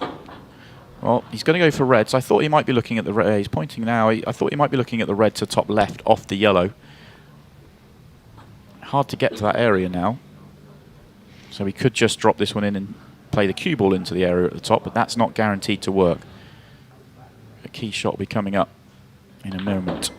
Well, he's going to go for red, so I thought he might be looking at the red. He's pointing now. I thought he might be looking at the red to top left off the yellow. Hard to get to that area now. So he could just drop this one in and play the cue ball into the area at the top, but that's not guaranteed to work. A key shot will be coming up in a moment.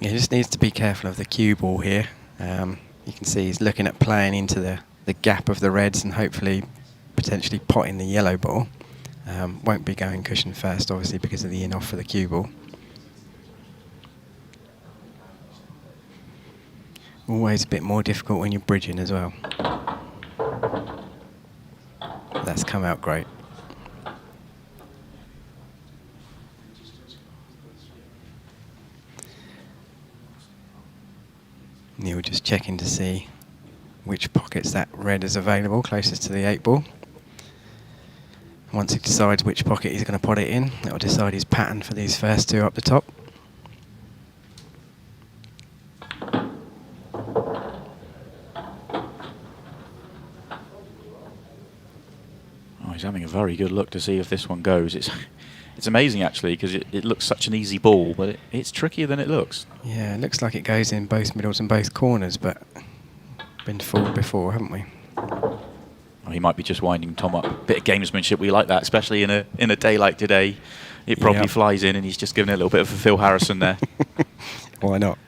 He just needs to be careful of the cue ball here. You can see he's looking at playing into the gap of the reds and hopefully potentially potting the yellow ball. Won't be going cushion first, obviously, because of the in-off for the cue ball. Always a bit more difficult when you're bridging as well. That's come out great. Neil just checking to see which pockets that red is available closest to the 8-ball. Once he decides which pocket he's going to pot it in, that will decide his pattern for these first 2 up the top. Oh, he's having a very good look to see if this one goes. It's amazing, actually, because it looks such an easy ball, but it's trickier than it looks. Yeah, it looks like it goes in both middles and both corners, but been fooled before, haven't we? Oh, he might be just winding Tom up. Bit of gamesmanship, we like that, especially in a day like today. It probably flies in, and he's just giving it a little bit of a Phil Harrison there. Why not?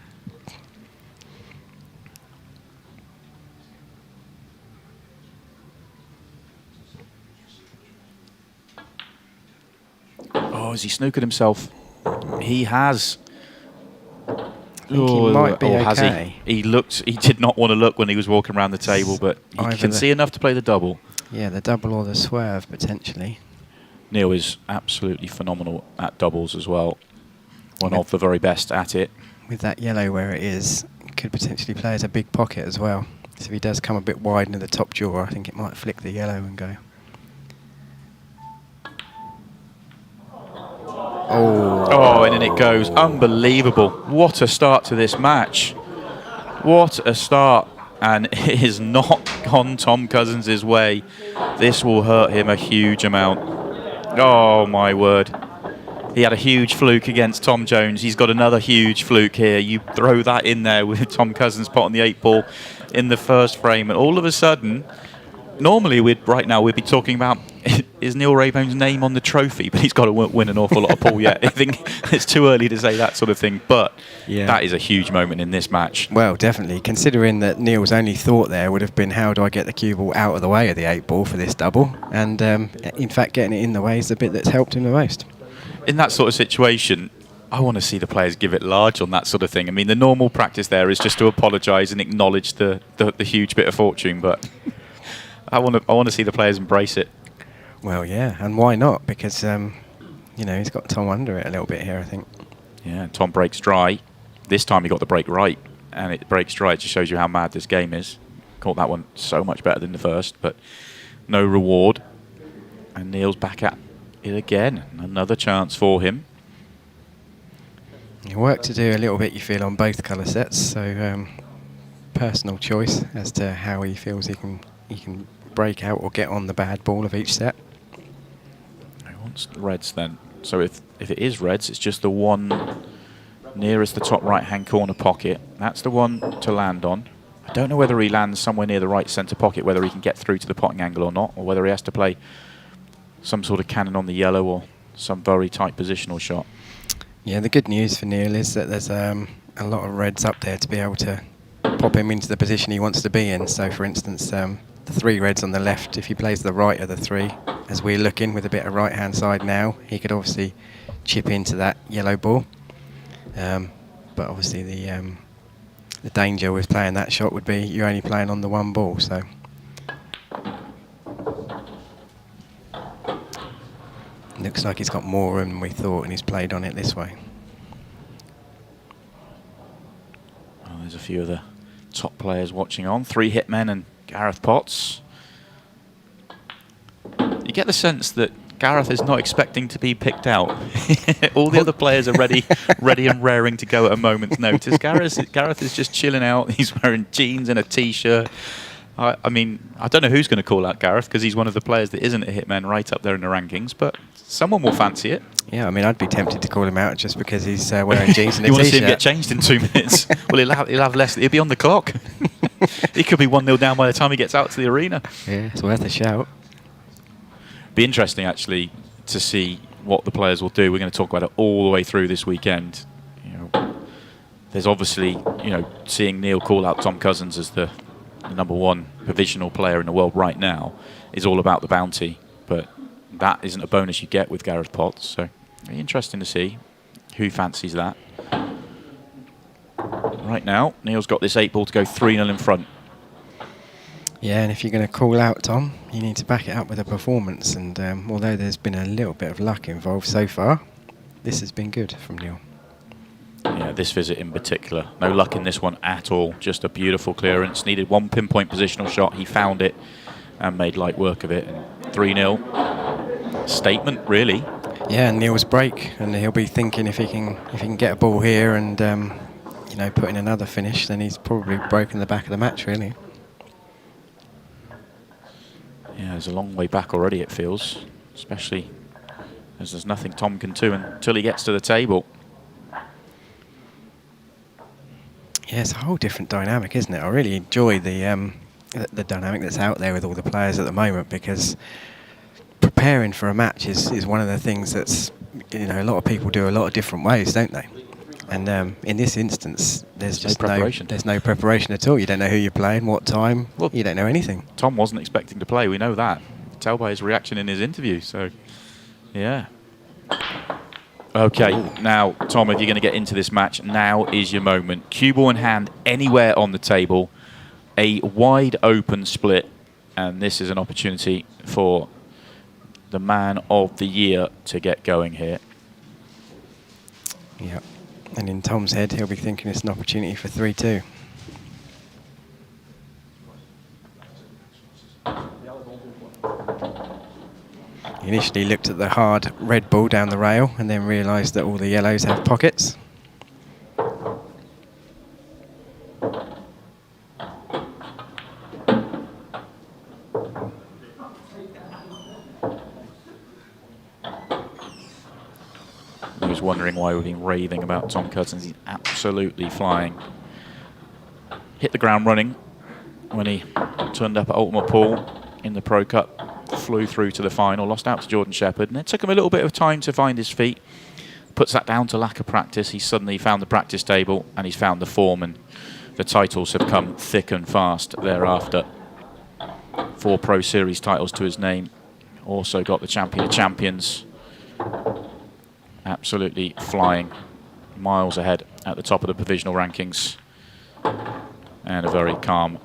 Oh, has he snookered himself? He has. I think he might be has okay. He did not want to look when he was walking around the table, but he can see enough to play the double. Yeah, the double or the swerve, potentially. Neil is absolutely phenomenal at doubles as well. One of the very best at it. With that yellow where it is, could potentially play as a big pocket as well. So if he does come a bit wide into the top jaw, I think it might flick the yellow and go. Oh, and in it goes. Unbelievable. What a start to this match. What a start. And it is not gone Tom Cousins' way. This will hurt him a huge amount. Oh, my word. He had a huge fluke against Tom Jones. He's got another huge fluke here. You throw that in there with Tom Cousins potting the 8-ball in the first frame, and all of a sudden, normally right now we'd be talking about is Neil Raybone's name on the trophy, but he's got to win an awful lot of pool yet. I think it's too early to say that sort of thing, but that is a huge moment in this match. Well, definitely, considering that Neil's only thought there would have been, how do I get the cue ball out of the way of the 8 ball for this double? And in fact, getting it in the way is the bit that's helped him the most. In that sort of situation, I want to see the players give it large on that sort of thing. I mean, the normal practice there is just to apologise and acknowledge the huge bit of fortune, but I want to see the players embrace it. Well, yeah, and why not? Because, he's got Tom under it a little bit here, I think. Yeah, Tom breaks dry. This time he got the break right, and it breaks dry. It just shows you how mad this game is. Caught that one so much better than the first, but no reward. And Neil's back at it again. Another chance for him. Work to do a little bit, you feel, on both colour sets, so personal choice as to how he feels he can break out or get on the bad ball of each set. He wants reds then. So if it is reds, it's just the one nearest the top right-hand corner pocket. That's the one to land on. I don't know whether he lands somewhere near the right centre pocket, whether he can get through to the potting angle or not, or whether he has to play some sort of cannon on the yellow or some very tight positional shot. Yeah, the good news for Neil is that there's a lot of reds up there to be able to pop him into the position he wants to be in. So, for instance, the 3 reds on the left, if he plays the right of the 3, as we're looking with a bit of right-hand side now, he could obviously chip into that yellow ball. But obviously the danger with playing that shot would be you're only playing on the 1 ball. So. Looks like he's got more room than we thought, and he's played on it this way. Well, there's a few of the top players watching on. 3 hitmen and Gareth Potts. You get the sense that Gareth is not expecting to be picked out. All the other players are ready and raring to go at a moment's notice. Gareth is just chilling out. He's wearing jeans and a T-shirt. I mean, I don't know who's going to call out Gareth, because he's one of the players that isn't a hitman right up there in the rankings, but someone will fancy it. Yeah, I mean, I'd be tempted to call him out just because he's wearing jeans and a T-shirt. You want to see him get changed in 2 minutes? Well, he'll have less. He'll be on the clock. He could be 1-0 down by the time he gets out to the arena. Yeah, it's worth a shout. Be interesting, actually, to see what the players will do. We're going to talk about it all the way through this weekend. There's obviously, seeing Neil call out Tom Cousins as the number 1 provisional player in the world right now is all about the bounty, but that isn't a bonus you get with Gareth Potts, so very interesting to see who fancies that. Right now, Neil's got this 8 ball to go 3-0 in front. Yeah, and if you're going to call out Tom, you need to back it up with a performance, and although there's been a little bit of luck involved so far, this has been good from Neil. Yeah, this visit in particular. No luck in this one at all. Just a beautiful clearance. Needed 1 pinpoint positional shot. He found it and made light work of it. 3-0. Statement, really. Yeah, and Neil's break, and he'll be thinking if he can get a ball here and put in another finish, then he's probably broken the back of the match, really. Yeah, there's a long way back already, it feels, especially as there's nothing Tom can do until he gets to the table. Yeah, it's a whole different dynamic, isn't it? I really enjoy the dynamic that's out there with all the players at the moment, because preparing for a match is one of the things that's, a lot of people do a lot of different ways, don't they? And in this instance, there's just no preparation at all. You don't know who you're playing, what time. Well, you don't know anything. Tom wasn't expecting to play. We know that. Tell by his reaction in his interview. So, yeah. Okay, now, Tom, if you're going to get into this match, now is your moment. Cue ball in hand, anywhere on the table. A wide open split. And this is an opportunity for the man of the year to get going here. Yeah. And in Tom's head, he'll be thinking it's an opportunity for 3-2. He initially looked at the hard red ball down the rail and then realised that all the yellows have pockets. He was wondering why we've been raving about Tom Cousins. He's absolutely flying. Hit the ground running when he turned up at Ultimate Pool in the Pro Cup flew through to the final, lost out to Jordan Shepherd, and it took him a little bit of time to find his feet. Puts that down to lack of practice. He's suddenly found the practice table and he's found the form, and the titles have come thick and fast thereafter. 4 Pro Series titles to his name. Also got the Champion of Champions. Absolutely flying miles ahead at the top of the provisional rankings. And a very calm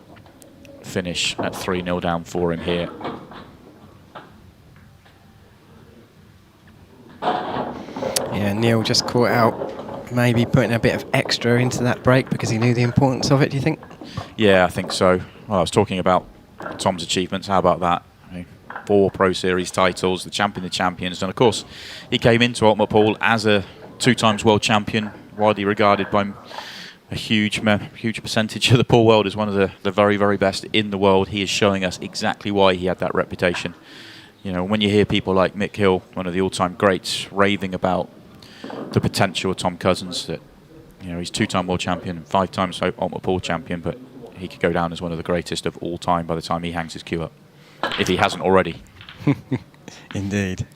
finish at 3-0 down for him here. Yeah, Neil just caught out maybe putting a bit of extra into that break because he knew the importance of it, do you think? Yeah, I think so. Well, I was talking about Tom's achievements. How about that? 4 Pro Series titles, the Champion of Champions. And of course, he came into Ultimate Pool as a 2-times world champion, widely regarded by a huge percentage of the pool world as one of the very, very best in the world. He is showing us exactly why he had that reputation. You know, when you hear people like Mick Hill, one of the all-time greats, raving about the potential of Tom Cousins, that, you know, he's 2-time world champion and 5 times Ultimate Pool champion, but he could go down as one of the greatest of all time by the time he hangs his cue up, if he hasn't already. Indeed.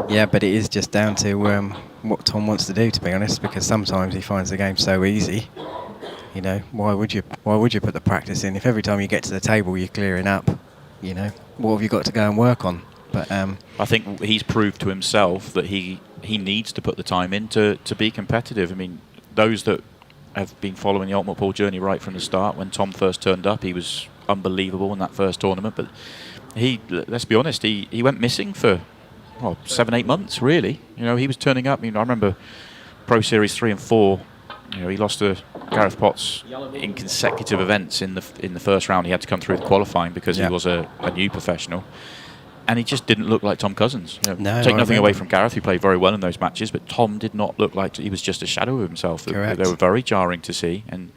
Yeah, but it is just down to what Tom wants to do, to be honest, because sometimes he finds the game so easy. You know, why would you put the practice in if every time you get to the table you're clearing up? You know, what have you got to go and work on? But I think he's proved to himself that he needs to put the time in to be competitive. I mean, those that have been following the Ultimate Pool journey right from the start, when Tom first turned up, he was unbelievable in that first tournament. But let's be honest, he went missing for 7-8 months, really. You know, he was turning up. I remember Pro Series 3 and 4. You know, he lost to Gareth Potts in consecutive events in the first round. He had to come through the qualifying because he was a new professional. And he just didn't look like Tom Cousins. You know, no, take nothing away from Gareth, who played very well in those matches, but Tom did not look like he was just a shadow of himself. Correct. They were very jarring to see, and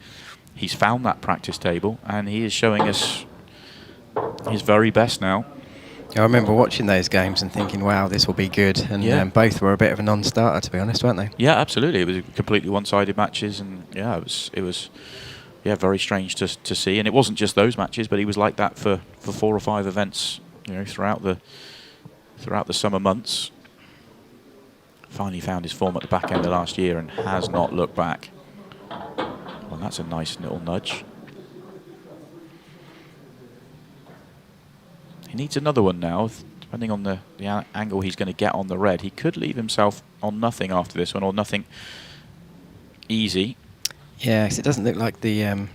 he's found that practice table, and he is showing us his very best now. I remember watching those games and thinking, wow, this will be good. And both were a bit of a non-starter, to be honest, weren't they? Yeah, absolutely. It was completely one-sided matches, and it was very strange to see. And it wasn't just those matches, but he was like that for 4 or 5 events, you know, throughout the summer months. Finally found his form at the back end of last year and has not looked back. Well, that's a nice little nudge. He needs another one now. Depending on the angle he's going to get on the red, he could leave himself on nothing after this one, or nothing easy. Yeah, 'cause it doesn't look like the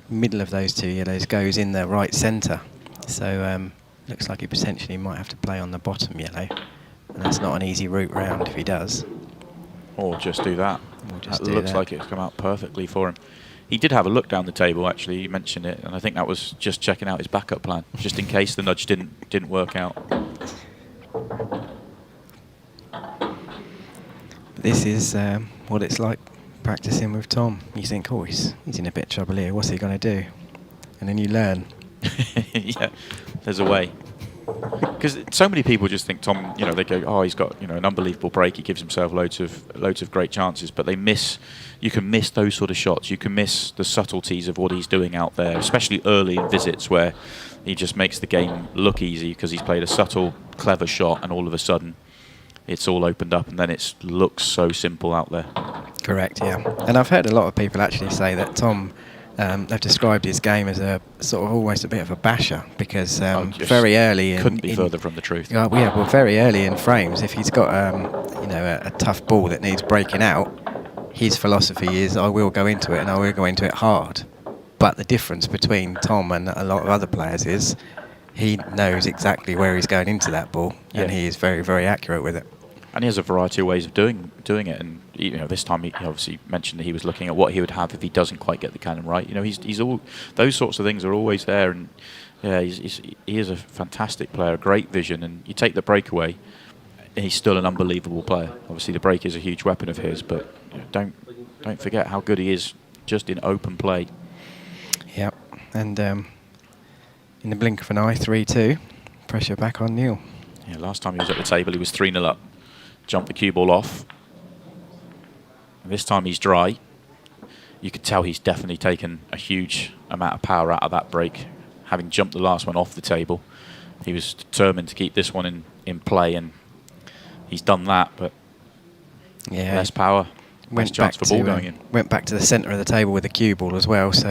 middle of those 2 yellows goes in the right centre. So looks like he potentially might have to play on the bottom yellow. And that's not an easy route round if he does. Or just do that. That looks like it's come out perfectly for him. He did have a look down the table, actually. You mentioned it, and I think that was just checking out his backup plan, just in case the nudge didn't work out. This is what it's like practicing with Tom. You think, oh, he's in a bit of trouble here. What's he going to do? And then you learn. Yeah, there's a way. Because so many people just think Tom, you know, they go, oh, he's got, you know, an unbelievable break. He gives himself loads of great chances, but they miss. You can miss those sort of shots. You can miss the subtleties of what he's doing out there, especially early in visits where he just makes the game look easy because he's played a subtle, clever shot, and all of a sudden it's all opened up, and then it looks so simple out there. Correct, yeah. And I've heard a lot of people actually say that Tom. They've described his game as a sort of almost a bit of a basher because very early couldn't be further from the truth. Yeah, well, very early in frames, if he's got a tough ball that needs breaking out, his philosophy is I will go into it and I will go into it hard. But the difference between Tom and a lot of other players is he knows exactly where he's going into that ball, and he is very, very accurate with it. And he has a variety of ways of doing it. And you know, this time he obviously mentioned that he was looking at what he would have if he doesn't quite get the cannon right. You know, he's all those sorts of things are always there. And yeah, he is a fantastic player, a great vision. And you take the break away, and he's still an unbelievable player. Obviously, the break is a huge weapon of his, but you know, don't forget how good he is just in open play. Yeah, and in the blink of an eye, 3-2, pressure back on Neil. Yeah, last time he was at the table, he was 3-0 up. Jumped the cue ball off. And this time he's dry. You could tell he's definitely taken a huge amount of power out of that break, having jumped the last one off the table. He was determined to keep this one in play, and he's done that, but yeah, less power, less chance for ball going in. Went back to the centre of the table with the cue ball as well, so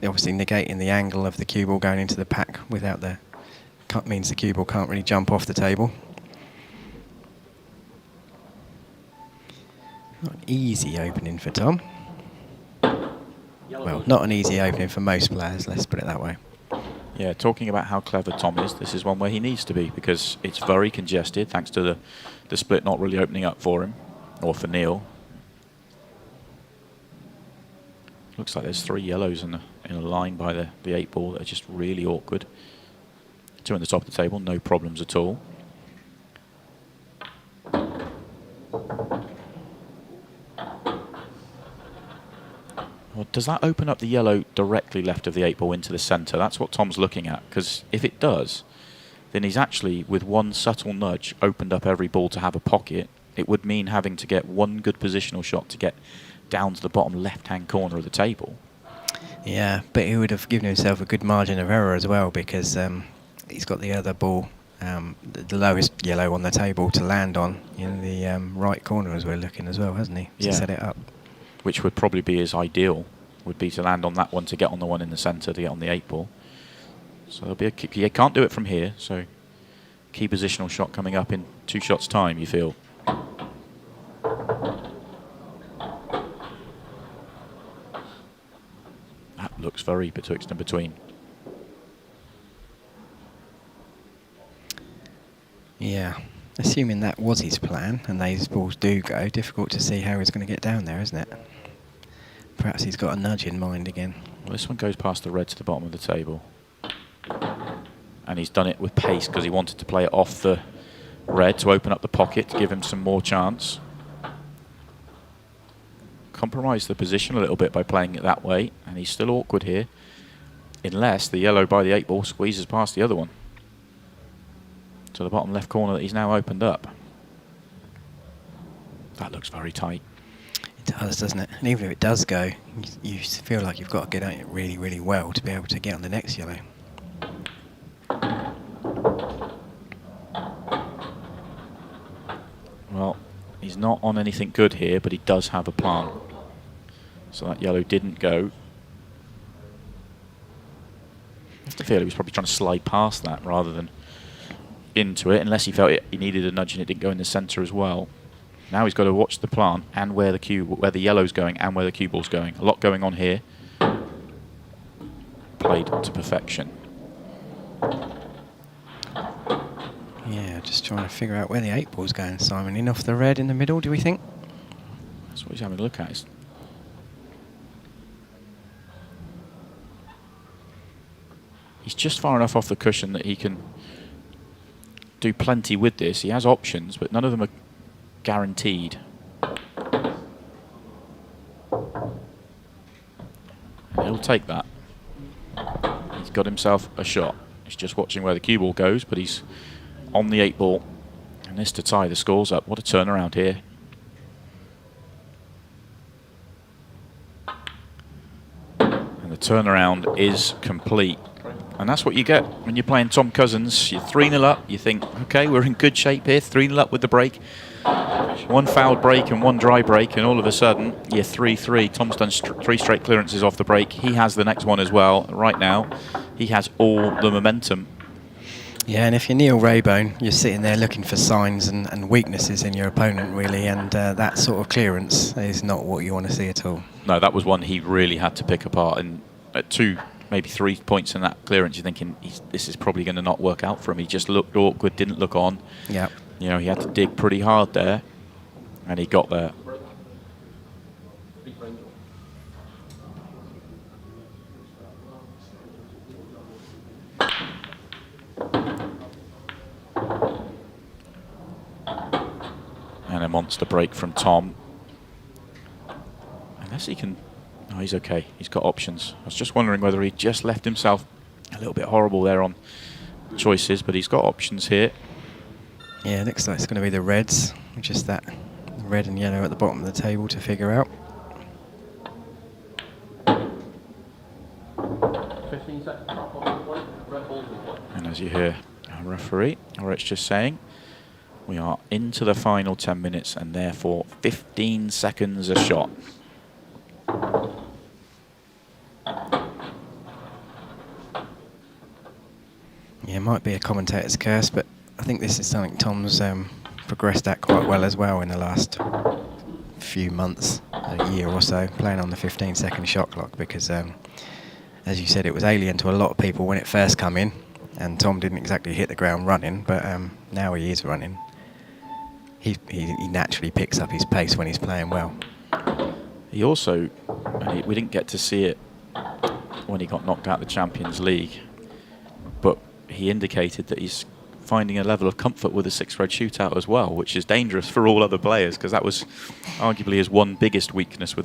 obviously negating the angle of the cue ball going into the pack without the cut means the cue ball can't really jump off the table. Not an easy opening for Tom. Well, not an easy opening for most players, let's put it that way. Yeah, talking about how clever Tom is, this is one where he needs to be, because it's very congested thanks to the split not really opening up for him, or for Neil. Looks like there's 3 yellows in a line by the 8 ball that are just really awkward. 2 on the top of the table, no problems at all. Well, does that open up the yellow directly left of the 8 ball into the centre? That's what Tom's looking at, because if it does, then he's actually, with one subtle nudge, opened up every ball to have a pocket. It would mean having to get one good positional shot to get down to the bottom left-hand corner of the table. Yeah, but he would have given himself a good margin of error as well, because he's got the other ball, the lowest yellow on the table to land on in the right corner as we're looking as well, hasn't he? To set it up. Which would probably be his ideal, would be to land on that one to get on the one in the centre, to get on the 8 ball. So there'll be a kick. You can't do it from here, so key positional shot coming up in 2 shots' time, you feel. That looks very betwixt and between. Yeah, assuming that was his plan and those balls do go, difficult to see how he's going to get down there, isn't it? Perhaps he's got a nudge in mind again. Well, this one goes past the red to the bottom of the table. And he's done it with pace because he wanted to play it off the red to open up the pocket to give him some more chance. Compromise the position a little bit by playing it that way, and he's still awkward here, unless the yellow by the 8 ball squeezes past the other one to the bottom left corner that he's now opened up. That looks very tight. It does, doesn't it? And even if it does go, you feel like you've got to get at it really, really well to be able to get on the next yellow. Well, he's not on anything good here, but he does have a plan. So that yellow didn't go. I have to feel he was probably trying to slide past that rather than into it, unless he felt he needed a nudge and it didn't go in the centre as well. Now he's got to watch the plan and where the yellow's going and where the cue ball's going. A lot going on here. Played to perfection. Yeah, just trying to figure out where the 8 ball's going, Simon. In off the red in the middle, do we think? That's what he's having a look at. He's just far enough off the cushion that he can do plenty with this. He has options, but none of them are guaranteed. And he'll take that. He's got himself a shot. He's just watching where the cue ball goes, but he's on the 8 ball. And this to tie the scores up. What a turnaround here. And the turnaround is complete. And that's what you get when you're playing Tom Cousins. You're 3-0 up. You think, okay, we're in good shape here. 3-0 up with the break. 1 fouled break and 1 dry break, and all of a sudden you're 3-3. Tom's done 3 straight clearances off the break. He has the next one as well. Right now, he has all the momentum. Yeah, and if you're Neil Raybone, you're sitting there looking for signs and weaknesses in your opponent, really, and that sort of clearance is not what you want to see at all. No, that was one he really had to pick apart. And at 2, maybe 3 points in that clearance, you're thinking this is probably going to not work out for him. He just looked awkward, didn't look on. Yeah. You know, he had to dig pretty hard there, and he got there. And a monster break from Tom. Unless he can... No, he's okay. He's got options. I was just wondering whether he just left himself a little bit horrible there on choices, but he's got options here. Yeah, it looks like it's going to be the reds. Just that red and yellow at the bottom of the table to figure out. 15 seconds. And as you hear our referee, or it's just saying we are into the final 10 minutes and therefore 15 seconds a shot. Yeah, it might be a commentator's curse, but I think this is something Tom's progressed at quite well as well in the last few months, a year or so, playing on the 15-second shot clock, because as you said, it was alien to a lot of people when it first come in, and Tom didn't exactly hit the ground running, but now he is running. He naturally picks up his pace when he's playing well. He also, we didn't get to see it when he got knocked out of the Champions League, but he indicated that he's finding a level of comfort with a 6-red shootout as well, which is dangerous for all other players, because that was arguably his one biggest weakness with